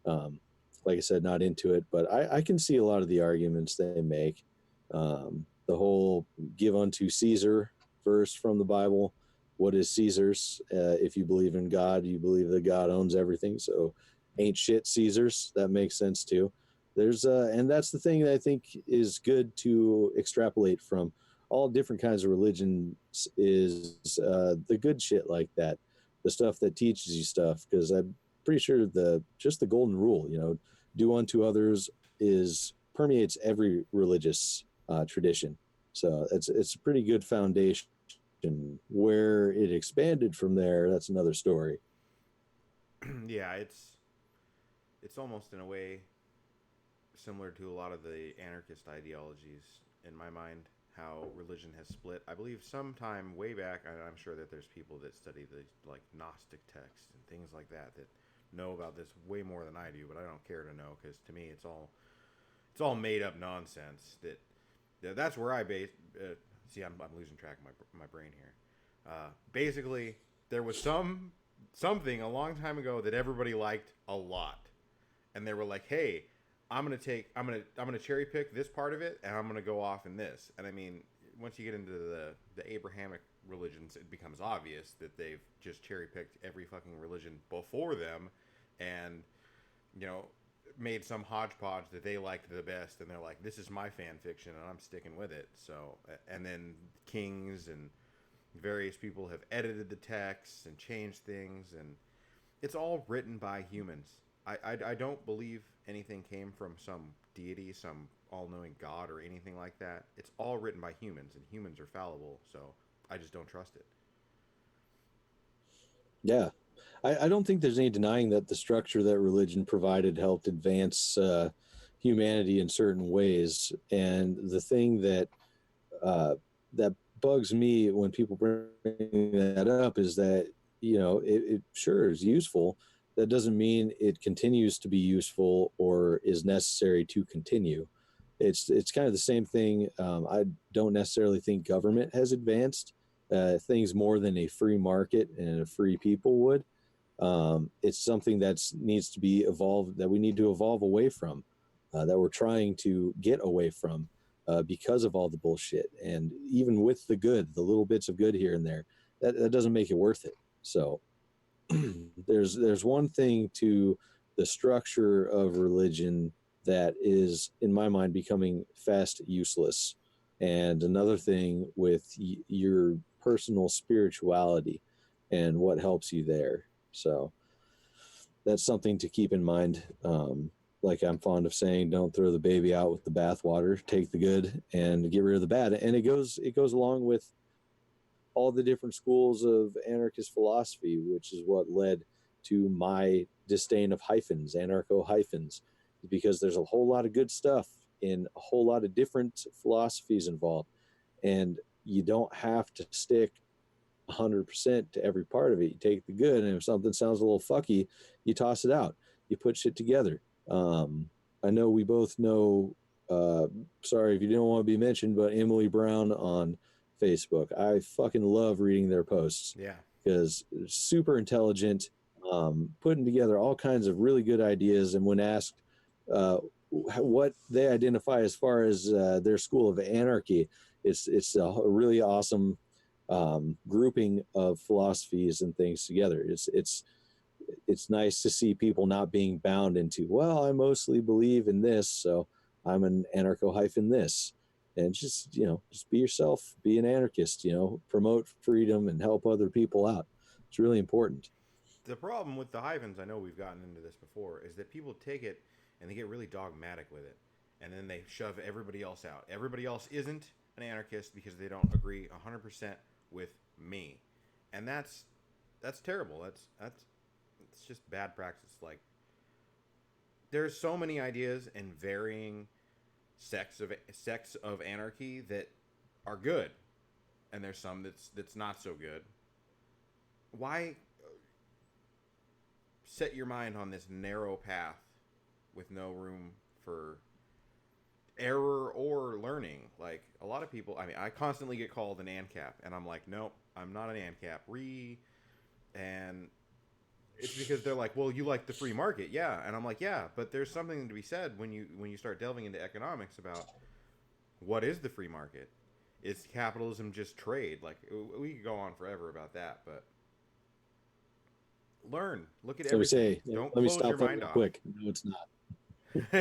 Speaker 1: Um, like I said, not into it, but I can see a lot of the arguments they make. The whole give unto Caesar verse from the Bible. What is Caesar's? If you believe in God, you believe that God owns everything. So ain't shit Caesar's. That makes sense too. And that's the thing that I think is good to extrapolate from all different kinds of religions is the good shit like that, the stuff that teaches you stuff. Because I'm pretty sure the golden rule, do unto others, is permeates every religious tradition. So it's a pretty good foundation. Where it expanded from there, that's another story.
Speaker 2: Yeah, it's almost in a way similar to a lot of the anarchist ideologies in my mind. How religion has split. I believe sometime way back, I'm sure that there's people that study the like Gnostic texts and things like that know about this way more than I do, but I don't care to know because to me it's all made up nonsense. That's where I base. See, I'm losing track of my brain here. Basically, there was something a long time ago that everybody liked a lot, and they were like, "Hey, I'm gonna cherry pick this part of it, and I'm gonna go off in this." And I mean, once you get into the Abrahamic religions, it becomes obvious that they've just cherry picked every fucking religion before them, and you know, made some hodgepodge that they liked the best, and they're like, "This is my fan fiction, and I'm sticking with it." So, and then kings and various people have edited the texts and changed things, and it's all written by humans. I don't believe anything came from some deity, some all-knowing God or anything like that. It's all written by humans, and humans are fallible, so I just don't trust it.
Speaker 1: Yeah. I don't think there's any denying that the structure that religion provided helped advance humanity in certain ways. And the thing that that bugs me when people bring that up is that, it sure is useful. That doesn't mean it continues to be useful or is necessary to continue. It's kind of the same thing. I don't necessarily think government has advanced things more than a free market and a free people would. It's something that needs to be evolved, that we need to evolve away from, that we're trying to get away from because of all the bullshit. And even with the good, the little bits of good here and there, that doesn't make it worth it. So there's one thing to the structure of religion that is, in my mind, becoming fast useless, and another thing with your personal spirituality and what helps you there. So that's something to keep in mind. Like I'm fond of saying, don't throw the baby out with the bathwater. Take the good and get rid of the bad. And it goes along with all the different schools of anarchist philosophy, which is what led to my disdain of hyphens, anarcho hyphens, because there's a whole lot of good stuff in a whole lot of different philosophies involved, and you don't have to stick 100% to every part of it. You take the good, and if something sounds a little fucky, you toss it out. You put shit together. I know we both know, sorry if you didn't want to be mentioned, but Emily Brown on Facebook. I fucking love reading their posts.
Speaker 2: Yeah.
Speaker 1: Because super intelligent, putting together all kinds of really good ideas. And when asked what they identify as far as their school of anarchy, it's a really awesome grouping of philosophies and things together. It's nice to see people not being bound into, well, I mostly believe in this, so I'm an anarcho hyphen this. And just be yourself, be an anarchist, promote freedom and help other people out. It's really important.
Speaker 2: The problem with the hyphens, I know we've gotten into this before, is that people take it and they get really dogmatic with it. And then they shove everybody else out. Everybody else isn't an anarchist because they don't agree 100% with me. And that's terrible. It's just bad practice. Like, there's so many ideas and varying sects of anarchy that are good, and there's some that's not so good. Why set your mind on this narrow path with no room for error or learning? Like, a lot of people, I mean, I constantly get called an ANCAP, and I'm like, nope, I'm not an ANCAP. And it's because they're like, well, you like the free market. Yeah. And I'm like, yeah, but there's something to be said when you start delving into economics about what is the free market. Is capitalism just trade? Like, we could go on forever about that, but look at everything. Don't
Speaker 1: let me
Speaker 2: close
Speaker 1: stop
Speaker 2: your mind off.
Speaker 1: quick. No, it's not.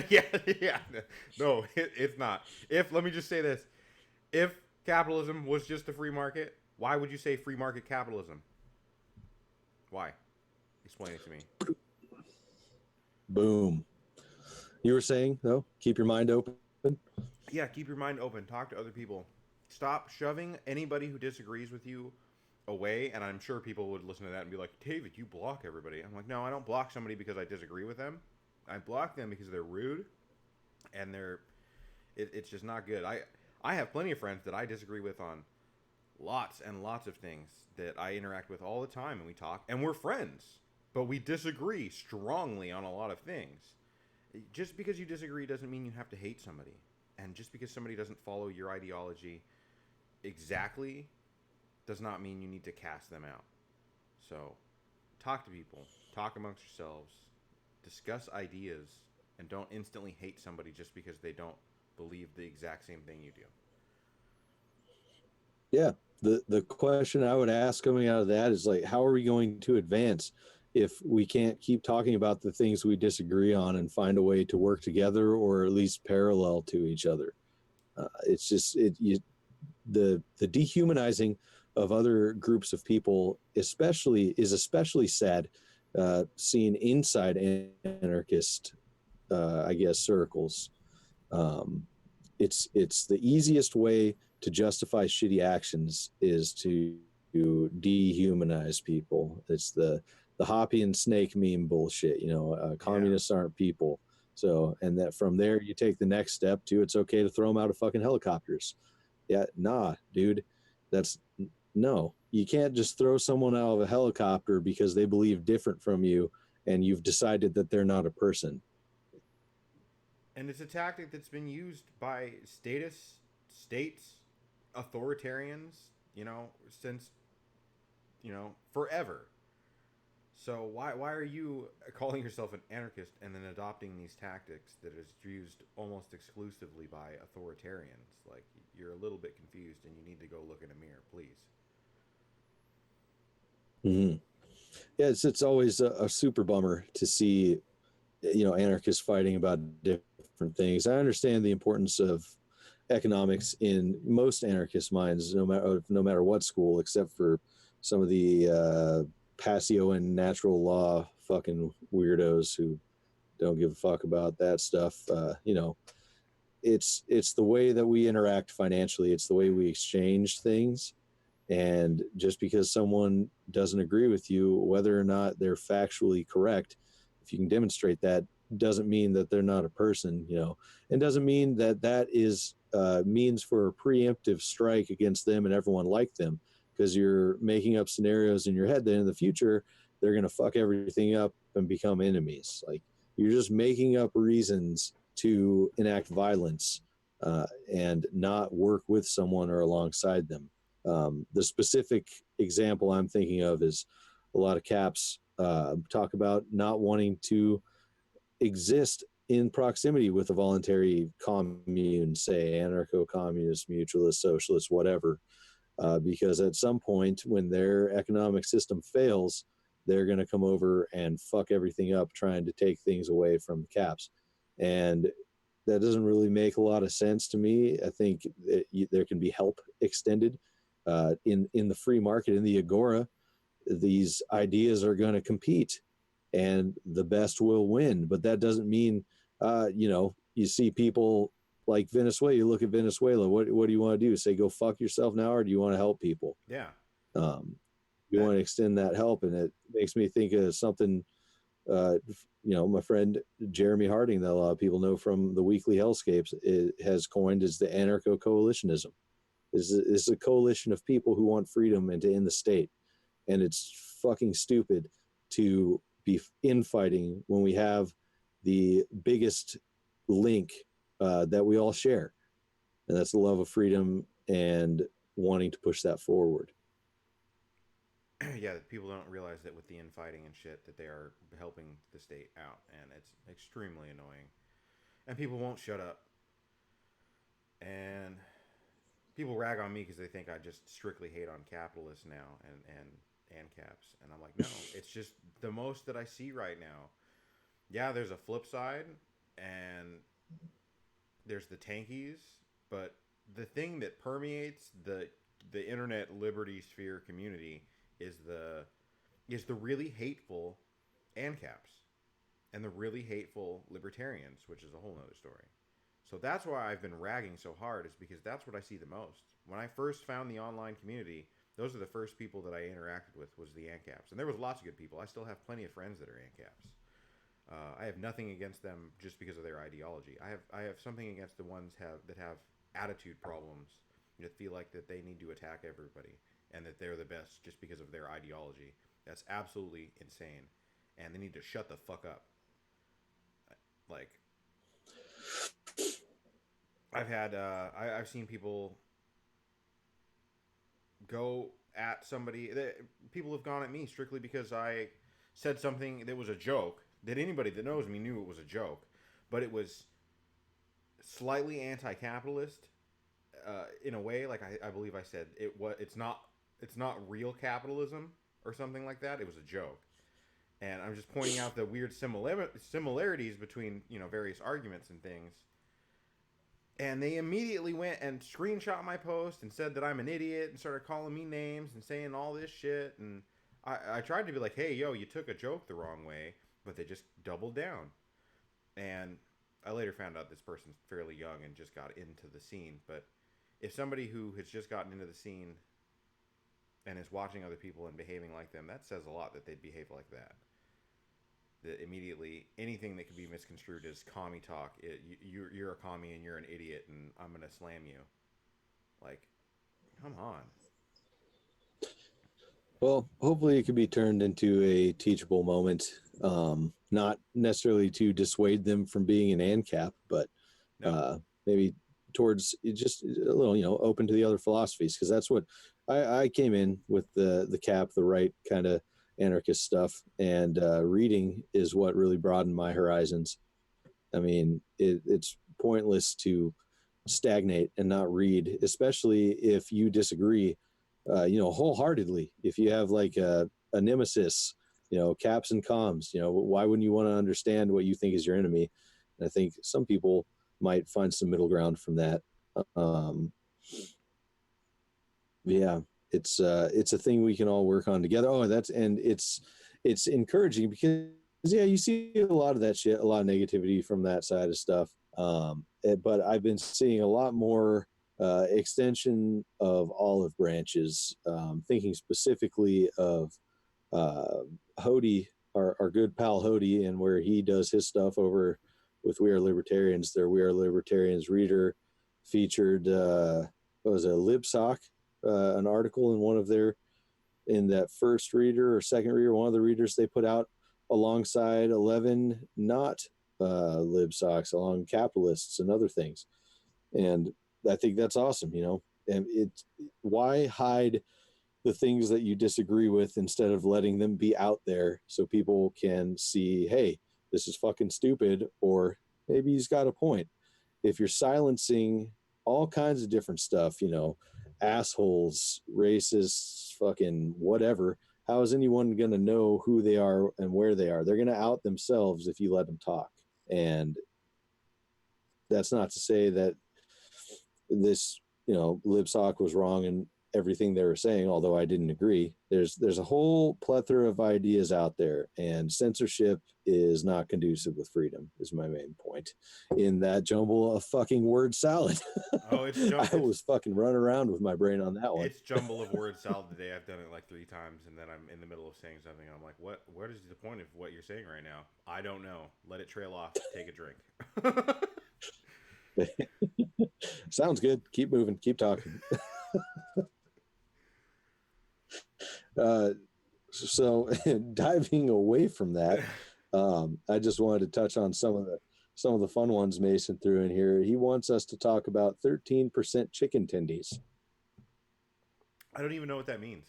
Speaker 2: yeah. No, it's not. Let me just say this. If capitalism was just a free market, why would you say free market capitalism? Why? Explain it to me.
Speaker 1: Boom. You were saying, though, keep your mind open?
Speaker 2: Yeah, keep your mind open. Talk to other people. Stop shoving anybody who disagrees with you away. And I'm sure people would listen to that and be like, David, you block everybody. I'm like, no, I don't block somebody because I disagree with them. I block them because they're rude and it's just not good. I have plenty of friends that I disagree with on lots and lots of things that I interact with all the time, and we talk, and we're friends, but we disagree strongly on a lot of things. Just because you disagree doesn't mean you have to hate somebody. And just because somebody doesn't follow your ideology exactly does not mean you need to cast them out. So talk to people, talk amongst yourselves, discuss ideas, and don't instantly hate somebody just because they don't believe the exact same thing you do.
Speaker 1: Yeah. The question I would ask coming out of that is, like, how are we going to advance if we can't keep talking about the things we disagree on and find a way to work together or at least parallel to each other? It's just the dehumanizing of other groups of people, especially sad, seen inside anarchist, I guess, circles. It's the easiest way to justify shitty actions is to dehumanize people. It's the Hoppy and Snake meme bullshit. Communists aren't people. So, and that from there you take the next step to, it's okay to throw them out of fucking helicopters. Yeah, nah, dude. That's no. You can't just throw someone out of a helicopter because they believe different from you and you've decided that they're not a person.
Speaker 2: And it's a tactic that's been used by states, authoritarians, since forever. So why are you calling yourself an anarchist and then adopting these tactics that is used almost exclusively by authoritarians? Like, you're a little bit confused and you need to go look in a mirror, please.
Speaker 1: Mm-hmm. Yeah, it's always a super bummer to see, anarchists fighting about different things. I understand the importance of economics in most anarchist minds, no matter what school, except for some of the Passio and natural law fucking weirdos who don't give a fuck about that stuff. It's the way that we interact financially. It's the way we exchange things. And just because someone doesn't agree with you, whether or not they're factually correct, if you can demonstrate that, doesn't mean that they're not a person, and doesn't mean that that is means for a preemptive strike against them and everyone like them, because you're making up scenarios in your head that in the future they're going to fuck everything up and become enemies. Like, you're just making up reasons to enact violence and not work with someone or alongside them. The specific example I'm thinking of is a lot of caps talk about not wanting to exist in proximity with a voluntary commune, say anarcho-communist, mutualist, socialist, whatever, because at some point when their economic system fails, they're going to come over and fuck everything up trying to take things away from the caps. And that doesn't really make a lot of sense to me. I think there can be help extended in the free market, in the agora. These ideas are going to compete, and the best will win. But that doesn't mean, you see people like Venezuela. You look at Venezuela. What do you want to do? Say go fuck yourself now, or do you want to help people?
Speaker 2: Yeah.
Speaker 1: Um, you
Speaker 2: That
Speaker 1: want to extend that help, and it makes me think of something my friend Jeremy Harding, that a lot of people know from the weekly Hellscapes, has coined as the anarcho coalitionism. Is a coalition of people who want freedom and to end the state, and it's fucking stupid to be infighting when we have the biggest link that we all share, and that's the love of freedom and wanting to push that forward.
Speaker 2: yeah, people don't realize that with the infighting and shit that they are helping the state out, and it's extremely annoying. And people won't shut up. And people rag on me because they think I just strictly hate on capitalists now and caps, and I'm like, no, it's just the most that I see right now. Yeah, there's a flip side, and there's the tankies, but the thing that permeates the internet liberty sphere community is the really hateful ANCAPs and the really hateful libertarians, which is a whole nother story. So that's why I've been ragging so hard, is because that's what I see the most. When I first found the online community, those are the first people that I interacted with, was the ANCAPs. And there was lots of good people. I still have plenty of friends that are ANCAPs. I have nothing against them just because of their ideology. I have something against the ones that have attitude problems, that feel like that they need to attack everybody and that they're the best just because of their ideology. That's absolutely insane, and they need to shut the fuck up. Like, I've seen people go at somebody. People have gone at me strictly because I said something that was a joke. That anybody that knows me knew it was a joke, but it was slightly anti-capitalist in a way. Like, I believe I said it's not real capitalism or something like that. It was a joke, and I'm just pointing out the weird similarities between various arguments and things. And they immediately went and screenshot my post and said that I'm an idiot and started calling me names and saying all this shit. And I tried to be like, hey, yo, you took a joke the wrong way, but they just doubled down. And I later found out this person's fairly young and just got into the scene. But if somebody who has just gotten into the scene and is watching other people and behaving like them, that says a lot that they'd behave like that. That immediately anything that could be misconstrued as commie talk, you're a commie and you're an idiot and I'm gonna slam you. Like, come on.
Speaker 1: Well, hopefully it could be turned into a teachable moment, not necessarily to dissuade them from being an ANCAP, but
Speaker 2: No.
Speaker 1: maybe towards just a little, open to the other philosophies, because that's what I came in with the cap, the right kind of anarchist stuff, and reading is what really broadened my horizons. I mean, it's pointless to stagnate and not read, especially if you disagree, wholeheartedly. If you have like a nemesis, caps and comms, why wouldn't you want to understand what you think is your enemy? And I think some people might find some middle ground from that. Um, yeah, it's a thing we can all work on together. Oh, it's encouraging because yeah, you see a lot of that shit, a lot of negativity from that side of stuff. But I've been seeing a lot more extension of olive branches. Thinking specifically of uh, Hody, our good pal Hody, and where he does his stuff over with We Are Libertarians. Their We Are Libertarians reader featured what was it, Libsock, an article in one of their in that first reader or second reader, one of the readers they put out alongside 11 not lib socks along capitalists and other things. And I think that's awesome, and why hide the things that you disagree with instead of letting them be out there so people can see, hey, this is fucking stupid, or maybe he's got a point. If you're silencing all kinds of different stuff, assholes, racists, fucking whatever, how is anyone going to know who they are and where they are? They're going to out themselves if you let them talk. And that's not to say that this, Libsock was wrong in everything they were saying, although I didn't agree. There's a whole plethora of ideas out there, and censorship is not conducive with freedom, is my main point. In that jumble of fucking word salad.
Speaker 2: Oh,
Speaker 1: I was fucking running around with my brain on that one.
Speaker 2: it's jumble of word salad today. I've done it like 3 times, and then I'm in the middle of saying something. I'm like, what is the point of what you're saying right now? I don't know. Let it trail off. Take a drink.
Speaker 1: Sounds good. Keep moving. Keep talking. uh, so diving away from that, I just wanted to touch on some of the fun ones Mason threw in here. He wants us to talk about 13% chicken tendies.
Speaker 2: I don't even know what that means.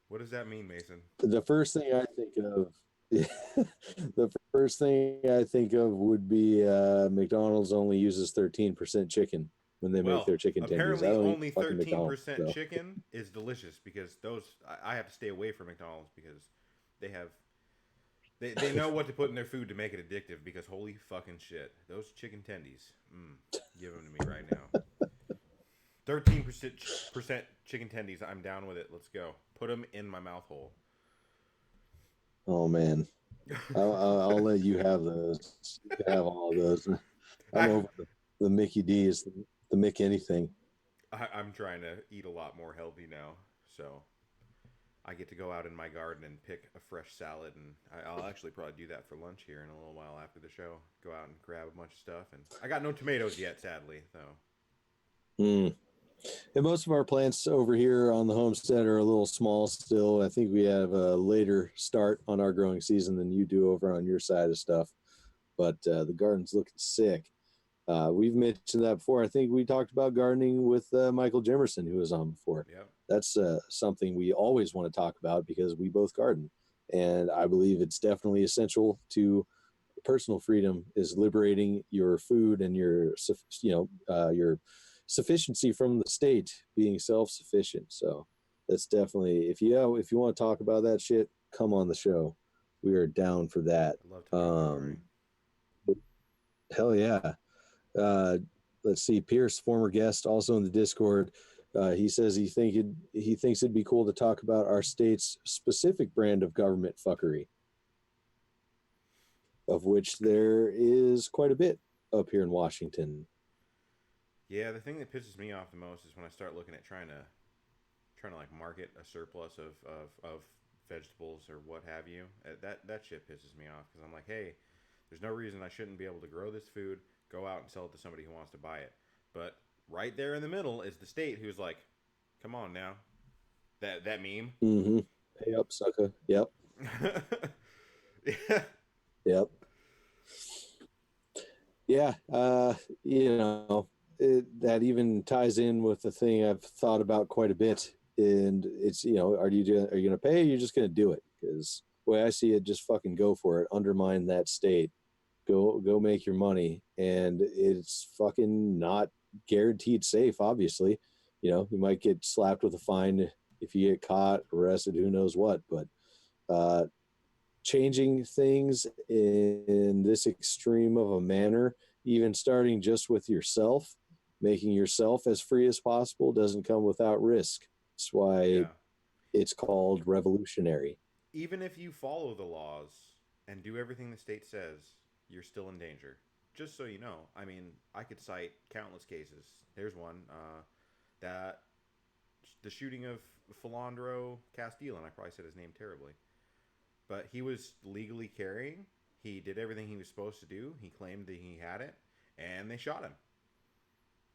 Speaker 2: What does that mean, Mason?
Speaker 1: The first thing I think of, the first thing I think of would be McDonald's only uses 13% chicken when they make
Speaker 2: Well,
Speaker 1: their chicken tendies. I
Speaker 2: apparently
Speaker 1: don't eat
Speaker 2: only
Speaker 1: fucking McDonald's
Speaker 2: 13%
Speaker 1: though.
Speaker 2: chicken is delicious because those I have to stay away from McDonald's because they have they know what to put in their food to make it addictive because holy fucking shit. Those chicken tendies. Give them to me right now. 13% chicken tendies. I'm down with it. Let's go. Put them in my mouth hole.
Speaker 1: Oh man, I'll let you have those. You can have all of those. I'm
Speaker 2: I,
Speaker 1: over the Mickey D's, the Mick anything.
Speaker 2: I'm trying to eat a lot more healthy now, so I get to go out in my garden and pick a fresh salad, and I'll actually probably do that for lunch here in a little while after the show. Go out and grab a bunch of stuff, and I got no tomatoes yet, sadly, though.
Speaker 1: Mm. And most of our plants over here on the homestead are a little small still. I think we have a later start on our growing season than you do over on your side of stuff. But the garden's looking sick. We've mentioned that before. I think we talked about gardening with Michael Jimerson, who was on before.
Speaker 2: Yep.
Speaker 1: That's something we always want to talk about because we both garden. And I believe it's definitely essential to personal freedom is liberating your food and your sufficiency from the state, being self-sufficient. So that's definitely, if you want to talk about that shit, come on the show. We are down for that.
Speaker 2: I love tomato memory.
Speaker 1: Hell yeah. uh, let's see, Pierce, former guest, also in the Discord. He says he thinks it'd be cool to talk about our state's specific brand of government fuckery, of which there is quite a bit up here in Washington.
Speaker 2: Yeah, the thing that pisses me off the most is when I start looking at trying to like market a surplus of vegetables or what have you. That shit pisses me off because I'm like, hey, there's no reason I shouldn't be able to grow this food, go out and sell it to somebody who wants to buy it. But right there in the middle is the state, who's like, come on now, that meme.
Speaker 1: Mm-hmm. Pay up, sucker. Yep.
Speaker 2: Yeah.
Speaker 1: Yep. Yeah. You know, that even ties in with the thing I've thought about quite a bit. And it's, you know, are you going to pay? Or are you just going to do it? Because the way I see it, just fucking go for it. Undermine that state. Go make your money. And it's fucking not guaranteed safe, obviously. You know, you might get slapped with a fine if you get caught, arrested, who knows what. But uh, changing things in this extreme of a manner, even starting just with yourself, making yourself as free as possible, doesn't come without risk. That's why
Speaker 2: Yeah.
Speaker 1: it's called revolutionary.
Speaker 2: Even if you follow the laws and do everything the state says, you're still in danger. Just so you know, I mean, I could cite countless cases. There's one, that the shooting of Philandro Castile, and I probably said his name terribly, but he was legally carrying. He did everything he was supposed to do. He claimed that he had it, and they shot him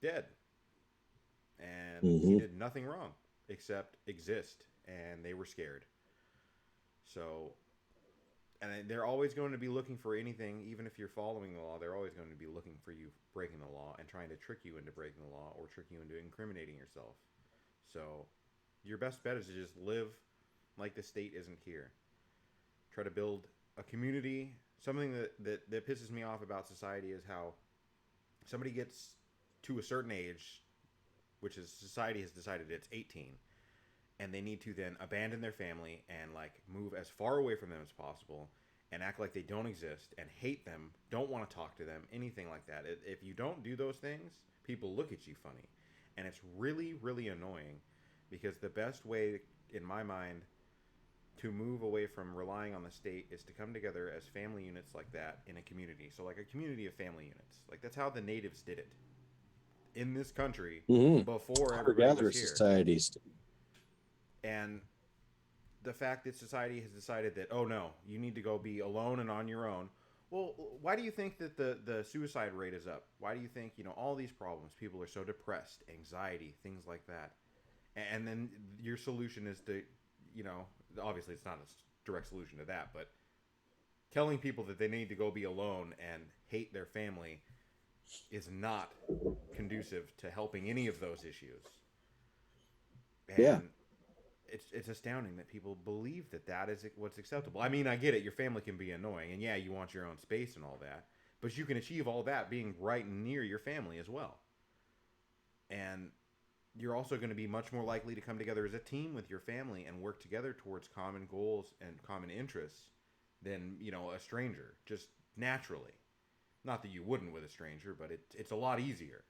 Speaker 2: dead. And he
Speaker 1: Mm-hmm.
Speaker 2: did nothing wrong except exist, and they were scared. So, and they're always going to be looking for anything, even if you're following the law. They're always going to be looking for you breaking the law and trying to trick you into breaking the law or trick you into incriminating yourself. So, your best bet is to just live like the state isn't here. Try to build a community. Something that pisses me off about society is how somebody gets to a certain age, which is society has decided it's 18, and they need to then abandon their family and like move as far away from them as possible and act like they don't exist and hate them, don't want to talk to them, anything like that. If you don't do those things, people look at you funny. And it's really, really annoying because the best way, in my mind, to move away from relying on the state is to come together as family units like that in a community. So, like a community of family units. Like, that's how the natives did it in this country
Speaker 1: Mm-hmm.
Speaker 2: before everybody was
Speaker 1: Hunter-gatherer
Speaker 2: here.
Speaker 1: societies.
Speaker 2: And the fact that society has decided that, oh no, you need to go be alone and on your own. Well, why do you think that the suicide rate is up? Why do you think, all these problems, people are so depressed, anxiety, things like that? And then your solution is to, you know, obviously it's not a direct solution to that, but telling people that they need to go be alone and hate their family is not conducive to helping any of those issues.
Speaker 1: Yeah.
Speaker 2: And it's astounding that people believe that is what's acceptable. I mean, I get it. Your family can be annoying, and yeah, you want your own space and all that, but you can achieve all that being right near your family as well. And you're also going to be much more likely to come together as a team with your family and work together towards common goals and common interests than, a stranger, just naturally. Not that you wouldn't with a stranger, but it's a lot easier.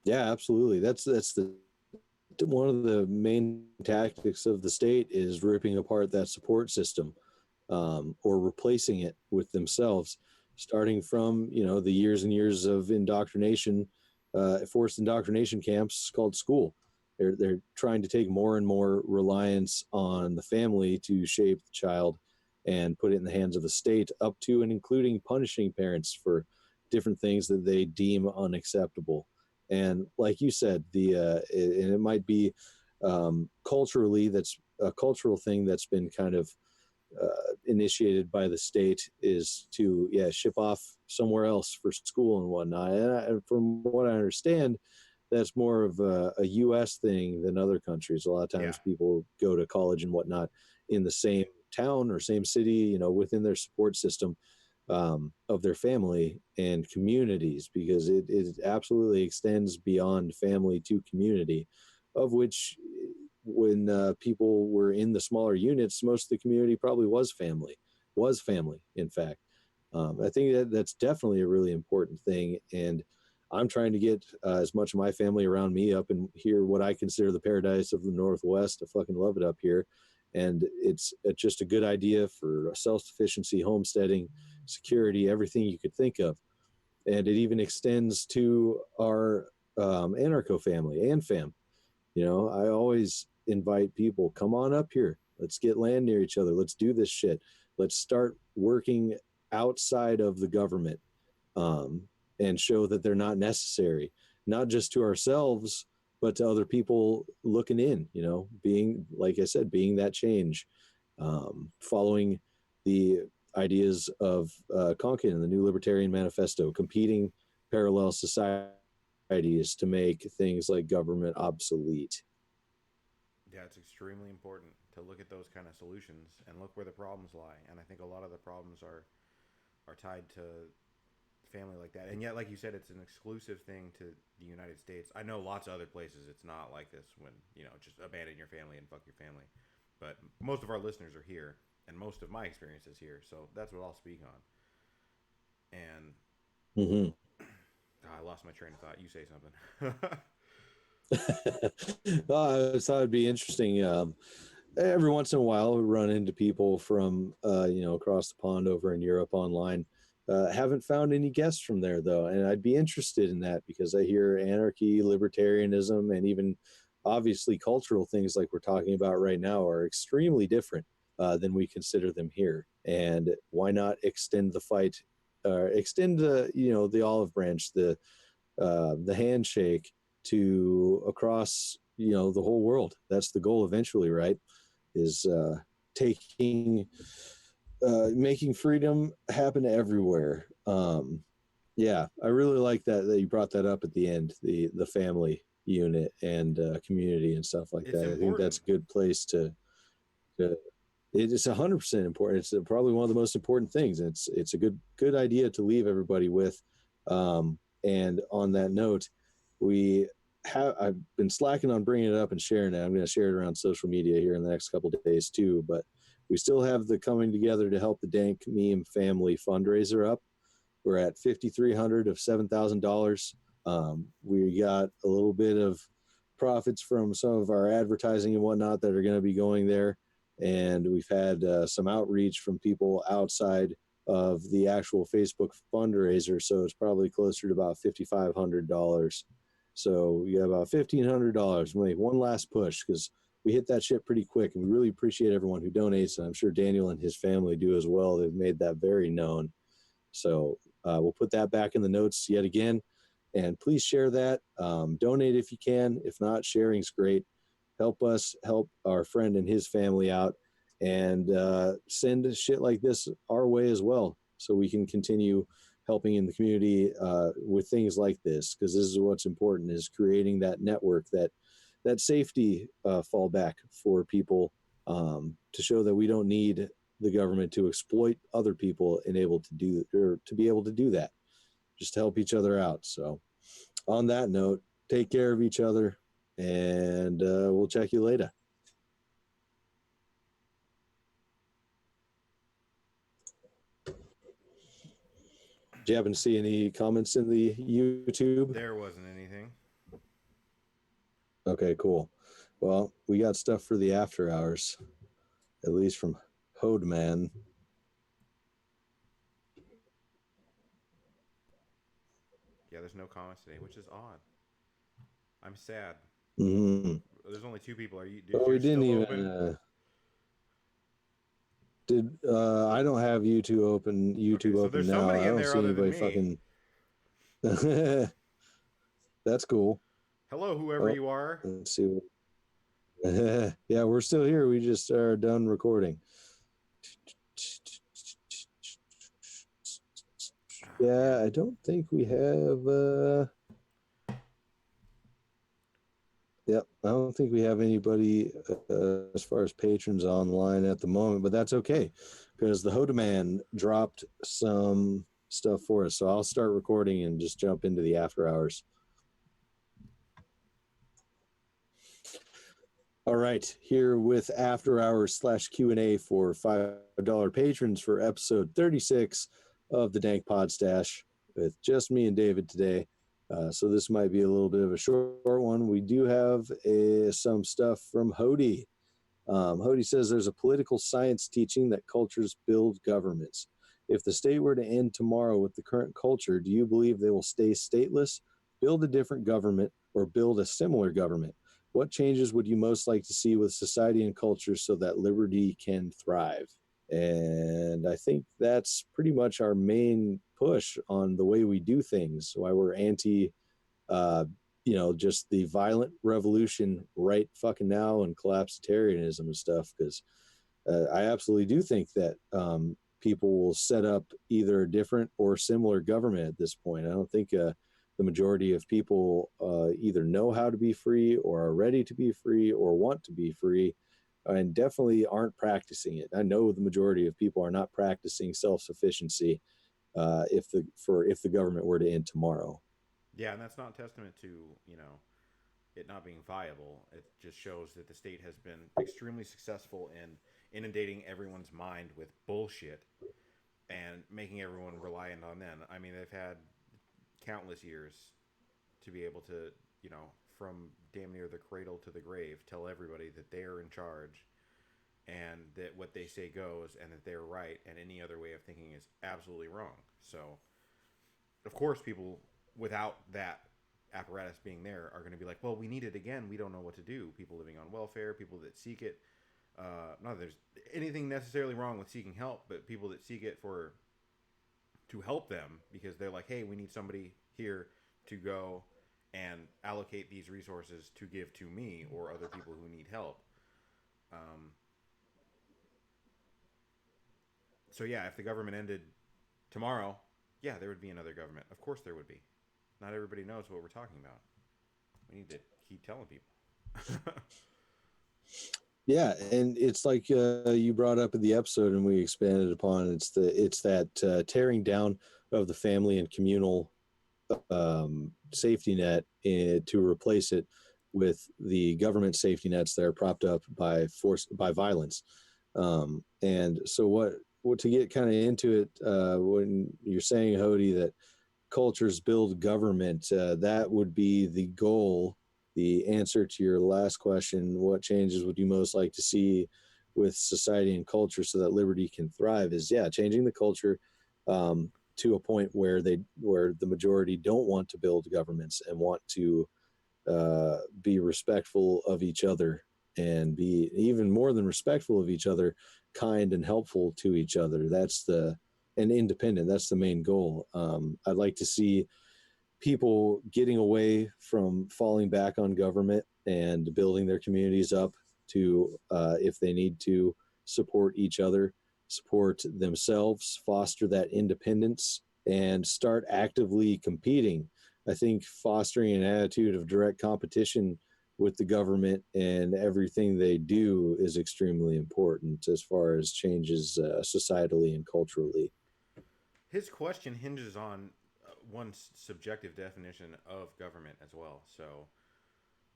Speaker 1: Yeah, absolutely. That's the one of the main tactics of the state is ripping apart that support system, or replacing it with themselves, starting from the years and years of indoctrination, forced indoctrination camps called school. They're trying to take more and more reliance on the family to shape the child and put it in the hands of the state, up to and including punishing parents for different things that they deem unacceptable. And like you said, and it might be culturally, that's a cultural thing that's been kind of initiated by the state, is to ship off somewhere else for school and whatnot. And from what I understand, that's more of a U.S. thing than other countries. A lot of
Speaker 2: Yeah.
Speaker 1: times people go to college and whatnot in the same town or same city, within their support system, of their family and communities, because it absolutely extends beyond family to community, of which when people were in the smaller units, most of the community probably was family, in fact. I think that's definitely a really important thing. And I'm trying to get as much of my family around me up in here, what I consider the paradise of the Northwest. I fucking love it up here. And it's just a good idea for self-sufficiency, homesteading, security, everything you could think of. And it even extends to our anarcho family and fam. I always invite people, come on up here. Let's get land near each other. Let's do this shit. Let's start working outside of the government, um, and show that they're not necessary, not just to ourselves, but to other people looking in, being, like I said, being that change, following the ideas of Konkin and the New Libertarian Manifesto, competing parallel societies to make things like government obsolete.
Speaker 2: Yeah, it's extremely important to look at those kind of solutions and look where the problems lie. And I think a lot of the problems are tied to family like that. And yet, like you said, it's an exclusive thing to the United States. I know lots of other places it's not like this, when, just abandon your family and fuck your family. But most of our listeners are here, and most of my experience is here. So that's what I'll speak on. And
Speaker 1: Mm-hmm.
Speaker 2: I lost my train of thought. You say something.
Speaker 1: I thought it'd be interesting. Every once in a while, we run into people from across the pond over in Europe online. Haven't found any guests from there though, and I'd be interested in that because I hear anarchy, libertarianism, and even obviously cultural things like we're talking about right now are extremely different than we consider them here. And why not extend the fight, extend the olive branch, the handshake to across the whole world. That's the goal eventually, right? Is taking making freedom happen everywhere. Yeah, I really like that you brought that up at the end, the family unit and community and stuff like
Speaker 2: It's
Speaker 1: that. I think that's
Speaker 2: important.
Speaker 1: a good place to it's 100% important. It's probably one of the most important things. It's a good idea to leave everybody with. And on that note, I've been slacking on bringing it up and sharing it. I'm going to share it around social media here in the next couple of days too. But we still have the Coming Together to Help the Dank Meme Family fundraiser up. We're at $5,300 of $7,000. We got a little bit of profits from some of our advertising and whatnot that are going to be going there. And we've had some outreach from people outside of the actual Facebook fundraiser. So it's probably closer to about $5,500. So we got about $1,500. We'll make one last push because we hit that shit pretty quick, and we really appreciate everyone who donates. And I'm sure Daniel and his family do as well. They've made that very known. So we'll put that back in the notes yet again. And please share that. Donate if you can. If not, sharing's great. Help us help our friend and his family out, and send shit like this our way as well, so we can continue helping in the community with things like this, because this is what's important, is creating that network, that safety fallback for people, to show that we don't need the government to exploit other people and to be able to do that, just to help each other out. So on that note, take care of each other, and we'll check you later. Do you happen to see any comments in the YouTube?
Speaker 2: There wasn't anything.
Speaker 1: Okay, cool. Well, we got stuff for the after hours, at least from Hodeman.
Speaker 2: Yeah, there's no comments today, which is odd. I'm sad.
Speaker 1: Mm-hmm.
Speaker 2: There's only two people. Is
Speaker 1: Oh, we
Speaker 2: yours
Speaker 1: didn't
Speaker 2: still
Speaker 1: even.
Speaker 2: open?
Speaker 1: I don't have YouTube open.
Speaker 2: Okay, so
Speaker 1: Open
Speaker 2: there's
Speaker 1: now.
Speaker 2: somebody
Speaker 1: I
Speaker 2: in
Speaker 1: don't
Speaker 2: there
Speaker 1: see
Speaker 2: other than
Speaker 1: anybody
Speaker 2: me.
Speaker 1: fucking. That's cool.
Speaker 2: Hello, whoever you are.
Speaker 1: Let's see. Yeah, we're still here. We just are done recording. Yeah, I don't think we have. Yep, I don't think we have anybody as far as patrons online at the moment, but that's okay because the Hodeman dropped some stuff for us. So I'll start recording and just jump into the after hours. All right, here with after hours / Q&A for $5 patrons for episode 36 of the Dank Pod Stash with just me and David today. So this might be a little bit of a short one. We do have some stuff from Hody. Hody says there's a political science teaching that cultures build governments. If the state were to end tomorrow with the current culture, do you believe they will stay stateless, build a different government, or build a similar government? What changes would you most like to see with society and culture so that liberty can thrive? And I think that's pretty much our main push on the way we do things, why we're anti uh, just the violent revolution right fucking now and collapsitarianism and stuff. Because I absolutely do think that people will set up either a different or similar government at this point. I don't think the majority of people either know how to be free or are ready to be free or want to be free, and definitely aren't practicing it. I know the majority of people are not practicing self-sufficiency if the government were to end tomorrow.
Speaker 2: Yeah, and that's not a testament to, it not being viable. It just shows that the state has been extremely successful in inundating everyone's mind with bullshit and making everyone reliant on them. I mean, they've had countless years to be able to, from damn near the cradle to the grave, tell everybody that they're in charge and that what they say goes and that they're right and any other way of thinking is absolutely wrong. So, of course, people without that apparatus being there are going to be like, well, we need it again. We don't know what to do. People living on welfare, people that seek it. Not that there's anything necessarily wrong with seeking help, but people that seek it for to help them because they're like, hey, we need somebody here to go and allocate these resources to give to me or other people who need help. Um, so yeah, if the government ended tomorrow, yeah, there would be another government. Of course, there would be. Not everybody knows what we're talking about. We need to keep telling people.
Speaker 1: Yeah, and it's like you brought up in the episode, and we expanded upon. It's that tearing down of the family and communal safety net to replace it with the government safety nets that are propped up by violence. And so, what to get kind of into it, when you're saying, Hody, that cultures build government, that would be the goal. The answer to your last question, what changes would you most like to see with society and culture so that liberty can thrive, is changing the culture to a point where the majority don't want to build governments and want to be respectful of each other, and be even more than respectful of each other, kind and helpful to each other. And independent. That's the main goal. I'd like to see people getting away from falling back on government and building their communities up to, if they need to, support each other, support themselves, foster that independence, and start actively competing. I think fostering an attitude of direct competition with the government and everything they do is extremely important as far as changes societally and culturally.
Speaker 2: His question hinges on one subjective definition of government as well. So,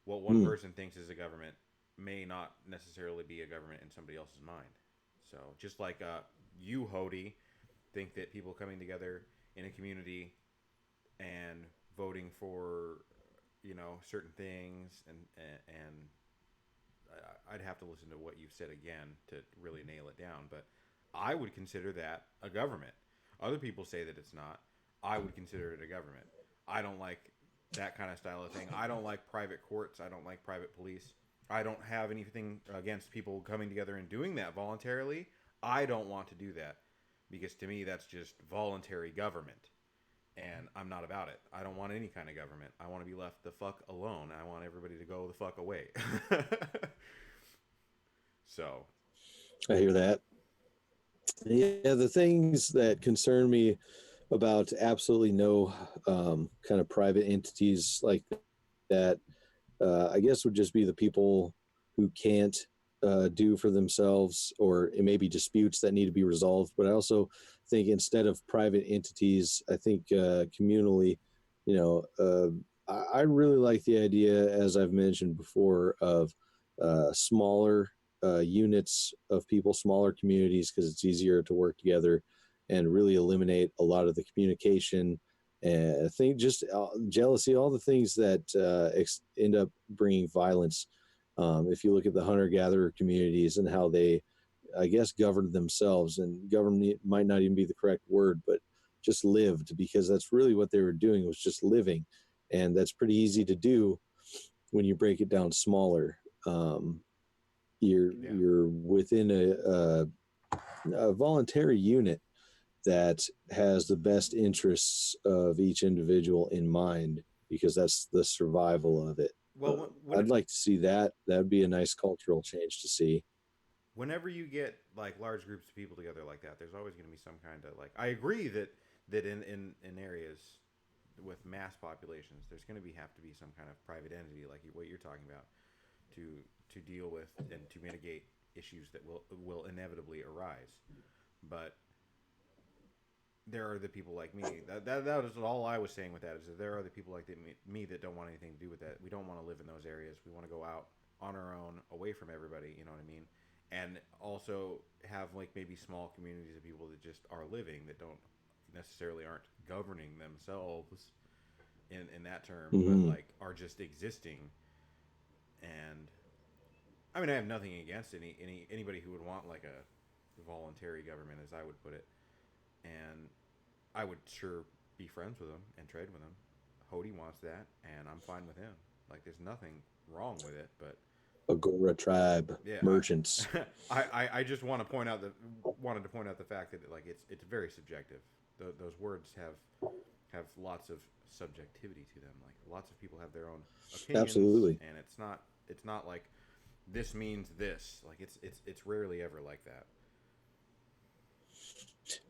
Speaker 2: what one
Speaker 1: Hmm.
Speaker 2: person thinks is a government may not necessarily be a government in somebody else's mind. So, just like you, Hody, think that people coming together in a community and voting for certain things and I'd have to listen to what you've said again to really nail it down, but I would consider that a government. Other people say that it's not. I would consider it a government. I don't like that kind of style of thing. I don't like private courts. I don't like private police. I don't have anything against people coming together and doing that voluntarily. I don't want to do that because to me that's just voluntary government. And I'm not about it. I don't want any kind of government. I want to be left the fuck alone. I want everybody to go the fuck away. So,
Speaker 1: I hear that. Yeah, the things that concern me about absolutely no kind of private entities like that, I guess, would just be the people who can't do for themselves, or it may be disputes that need to be resolved. But I also think instead of private entities, I think communally, I really like the idea, as I've mentioned before, of smaller units of people, smaller communities, because it's easier to work together and really eliminate a lot of the communication and I think just jealousy, all the things that end up bringing violence. If you look at the hunter-gatherer communities and how they, I guess, governed themselves, and government might not even be the correct word, but just lived, because that's really what they were doing, was just living. And that's pretty easy to do when you break it down smaller. You're
Speaker 2: yeah.
Speaker 1: you're within a voluntary unit that has the best interests of each individual in mind, because that's the survival of it.
Speaker 2: Well,
Speaker 1: I'd like to see that. That'd be a nice cultural change to see.
Speaker 2: whenever you get like large groups of people together like that, there's always going to be some kind of like. I agree that in areas with mass populations, there's going to be have to be some kind of private entity like what you're talking about to deal with and to mitigate issues that will inevitably arise. But there are the people like me. That is all I was saying with that, is that there are the people like me that don't want anything to do with that. We don't want to live in those areas. We want to go out on our own, away from everybody. You know what I mean? And also have like maybe small communities of people that just are living, that don't necessarily aren't governing themselves in that term, but
Speaker 1: Mm-hmm.
Speaker 2: like are just existing. And I mean, I have nothing against anybody who would want like a voluntary government, as I would put it, and I would sure be friends with him and trade with him. Hody wants that, and I'm fine with him. Like, there's nothing wrong with it, but
Speaker 1: Agora tribe
Speaker 2: yeah,
Speaker 1: merchants.
Speaker 2: I just want to point out wanted to point out the fact that like it's very subjective. Those words have lots of subjectivity to them. Like lots of people have their own opinions,
Speaker 1: Absolutely.
Speaker 2: and it's not like this means this. Like it's rarely ever like that.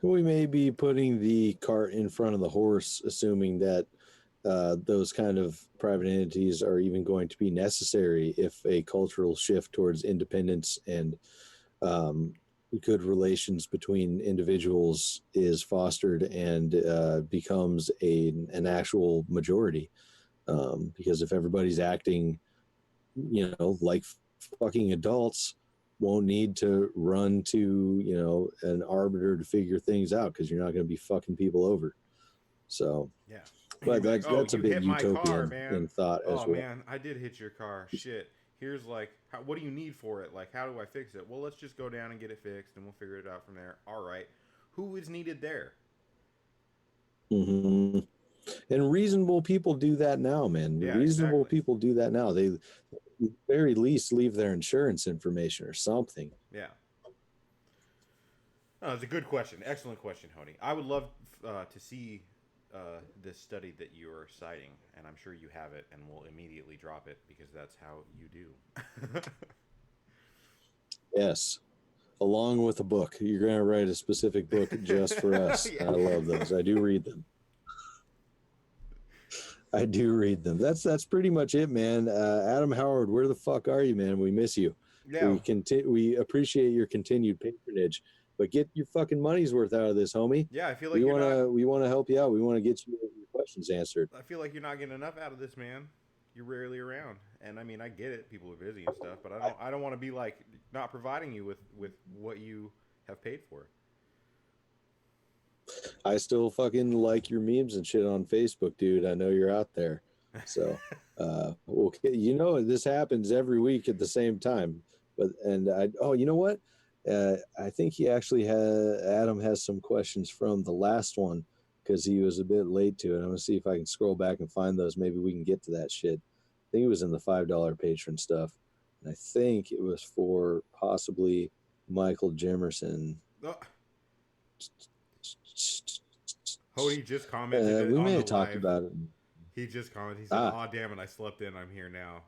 Speaker 1: We may be putting the cart in front of the horse, assuming that those kind of private entities are even going to be necessary if a cultural shift towards independence and um, good relations between individuals is fostered and becomes an actual majority. Because if everybody's acting, like fucking adults, won't need to run to, an arbiter to figure things out, because you're not going to be fucking people over. So,
Speaker 2: Yeah. You'd
Speaker 1: but
Speaker 2: be like,
Speaker 1: that's
Speaker 2: "Oh,
Speaker 1: that's a
Speaker 2: you
Speaker 1: bit
Speaker 2: hit my car,
Speaker 1: utopian
Speaker 2: man.
Speaker 1: in thought as
Speaker 2: Oh
Speaker 1: well.
Speaker 2: man, I did hit your car. Shit. Here's like, what do you need for it? Like, how do I fix it? Well, let's just go down and get it fixed, and we'll figure it out from there. All right. Who is needed there?
Speaker 1: Mm-hmm. And reasonable people do that now, man.
Speaker 2: Yeah,
Speaker 1: Reasonable
Speaker 2: exactly.
Speaker 1: people do that now. They, at the very least, leave their insurance information or something.
Speaker 2: Yeah. No, it's a good question. Excellent question, Hody. I would love to see this study that you're citing, and I'm sure you have it, and we'll immediately drop it because that's how you do.
Speaker 1: Yes. Along with a book. You're going to write a specific book just for us.
Speaker 2: Yeah.
Speaker 1: I love those. I do read them. I do read them. That's pretty much it, man. Adam Howard, where the fuck are you, man? We miss you.
Speaker 2: Yeah.
Speaker 1: We appreciate your continued patronage, but get your fucking money's worth out of this, homie.
Speaker 2: Yeah, I feel like
Speaker 1: We
Speaker 2: you're not.
Speaker 1: wanna help you out. We want to get your questions answered.
Speaker 2: I feel like you're not getting enough out of this, man. You're rarely around, and I mean, I get it. People are busy and stuff, but I don't want to be like not providing you with what you have paid for.
Speaker 1: I still fucking like your memes and shit on Facebook, dude. I know you're out there. So, okay, this happens every week at the same time. You know what? I think he actually Adam has some questions from the last one, because he was a bit late to it. I'm gonna see if I can scroll back and find those. Maybe we can get to that shit. I think it was in the $5 patron stuff, and I think it was for possibly Michael Jemerson.
Speaker 2: Oh, Hody just commented
Speaker 1: We
Speaker 2: on
Speaker 1: may
Speaker 2: the
Speaker 1: have talked
Speaker 2: live.
Speaker 1: about it.
Speaker 2: He just commented. He said,
Speaker 1: Ah,
Speaker 2: "Aw, damn it! I slept in. I'm here now.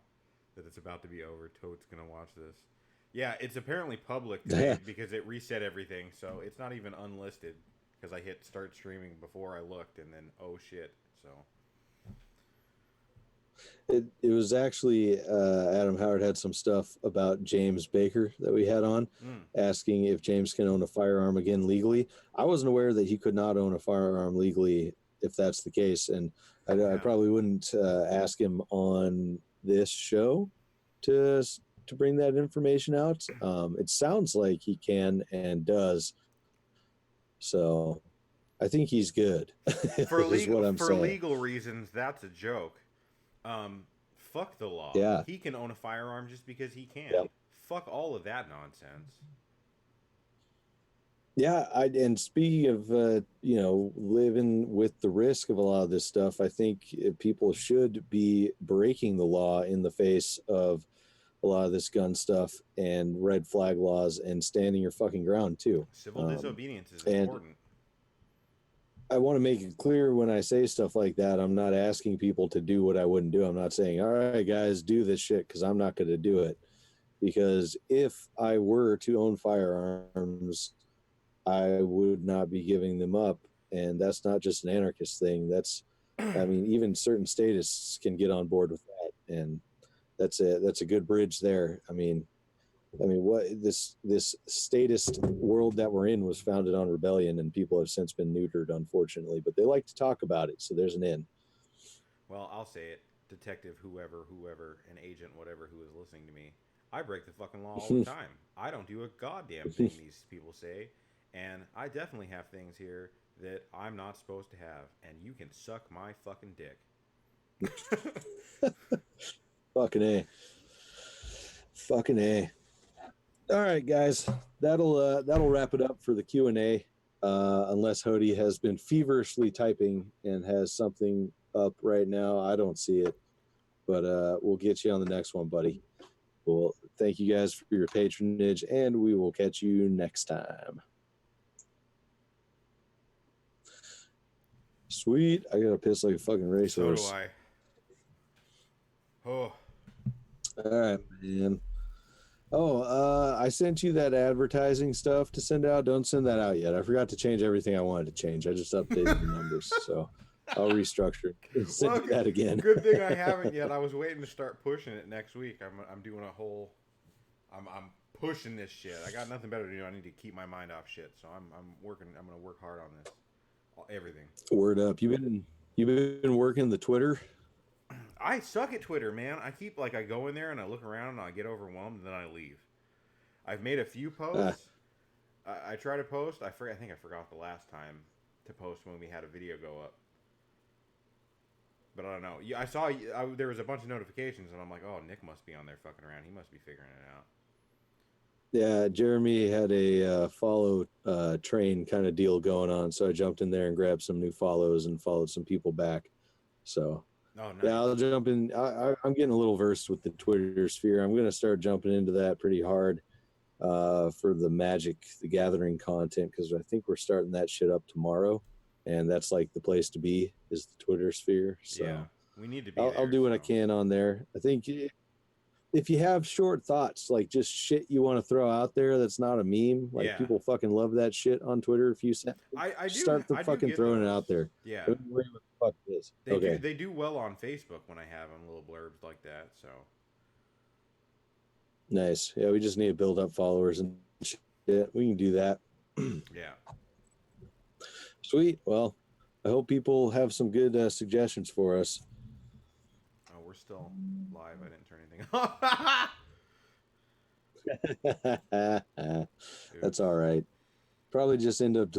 Speaker 2: That it's about to be over. Toad's gonna watch this." Yeah, it's apparently public today because it reset everything, so it's not even unlisted. Because I hit start streaming before I looked, and then oh shit! So
Speaker 1: it was actually Adam Howard had some stuff about James Baker that we had on,
Speaker 2: mm,
Speaker 1: asking if James can own a firearm again legally. I wasn't aware that he could not own a firearm legally if that's the case, and I
Speaker 2: yeah,
Speaker 1: probably wouldn't ask him on this show to bring that information out. It sounds like he can and does, so I think he's good. Is what I'm
Speaker 2: for
Speaker 1: saying.
Speaker 2: legal reasons, that's a joke. Fuck the law.
Speaker 1: Yeah.
Speaker 2: He can own a firearm just because he can.
Speaker 1: Yeah.
Speaker 2: Fuck all of that nonsense.
Speaker 1: Yeah, and speaking of living with the risk of a lot of this stuff, I think people should be breaking the law in the face of a lot of this gun stuff and red flag laws and standing your fucking ground too.
Speaker 2: Civil disobedience is
Speaker 1: and
Speaker 2: important.
Speaker 1: I want to make it clear when I say stuff like that, I'm not asking people to do what I wouldn't do. I'm not saying, all right, guys, do this shit, because I'm not going to do it. Because if I were to own firearms, I would not be giving them up. And that's not just an anarchist thing. I mean, even certain statists can get on board with that. And that's a good bridge there. I mean, what this statist world that we're in was founded on rebellion, and people have since been neutered, unfortunately. But they like to talk about it, so there's an in.
Speaker 2: Well, I'll say it, detective, whoever, an agent, whatever, who is listening to me. I break the fucking law all the time. I don't do a goddamn thing these people say, and I definitely have things here that I'm not supposed to have, and you can suck my fucking dick.
Speaker 1: Fucking a, fucking a. All right, guys, that'll wrap it up for the Q&A. Unless Hody has been feverishly typing and has something up right now, I don't see it, but we'll get you on the next one, buddy. Well, thank you guys for your patronage, and we will catch you next time. Sweet, I gotta piss like a fucking racehorse.
Speaker 2: So do I. Oh.
Speaker 1: All right, man. Oh, I sent you that advertising stuff to send out. Don't send that out yet. I forgot to change everything I wanted to change. I just updated the numbers, so I'll restructure it. Send you that again.
Speaker 2: Good thing I haven't yet. I was waiting to start pushing it next week. I'm doing a whole. I'm pushing this shit. I got nothing better to do. I need to keep my mind off shit. So I'm working. I'm gonna work hard on this. Everything.
Speaker 1: Word up. You've been working the Twitter.
Speaker 2: I suck at Twitter, man. I keep I go in there and I look around and I get overwhelmed and then I leave. I've made a few posts. I try to post. I think I forgot the last time to post when we had a video go up. But I don't know. I saw there was a bunch of notifications and I'm like, oh, Nick must be on there fucking around. He must be figuring it out.
Speaker 1: Yeah, Jeremy had a follow train kind of deal going on, so I jumped in there and grabbed some new follows and followed some people back. So.
Speaker 2: Oh, nice.
Speaker 1: Yeah, I'll jump in. I'm getting a little versed with the Twitter sphere. I'm going to start jumping into that pretty hard for the Magic the Gathering content, because I think we're starting that shit up tomorrow, and that's like the place to be, is the Twitter sphere. So
Speaker 2: yeah, we need to be.
Speaker 1: I'll do what I can on there. I think if you have short thoughts, like just shit you want to throw out there that's not a meme, like people fucking love that shit on Twitter. If you start fucking throwing it out there.
Speaker 2: Yeah.
Speaker 1: What the fuck it is.
Speaker 2: They do well on Facebook when I have them, little blurbs like that. So
Speaker 1: nice. Yeah, we just need to build up followers and shit. We can do that.
Speaker 2: Yeah.
Speaker 1: Sweet. Well, I hope people have some good suggestions for us.
Speaker 2: Oh, we're still live. I didn't turn anything off.
Speaker 1: That's all right. Probably just end up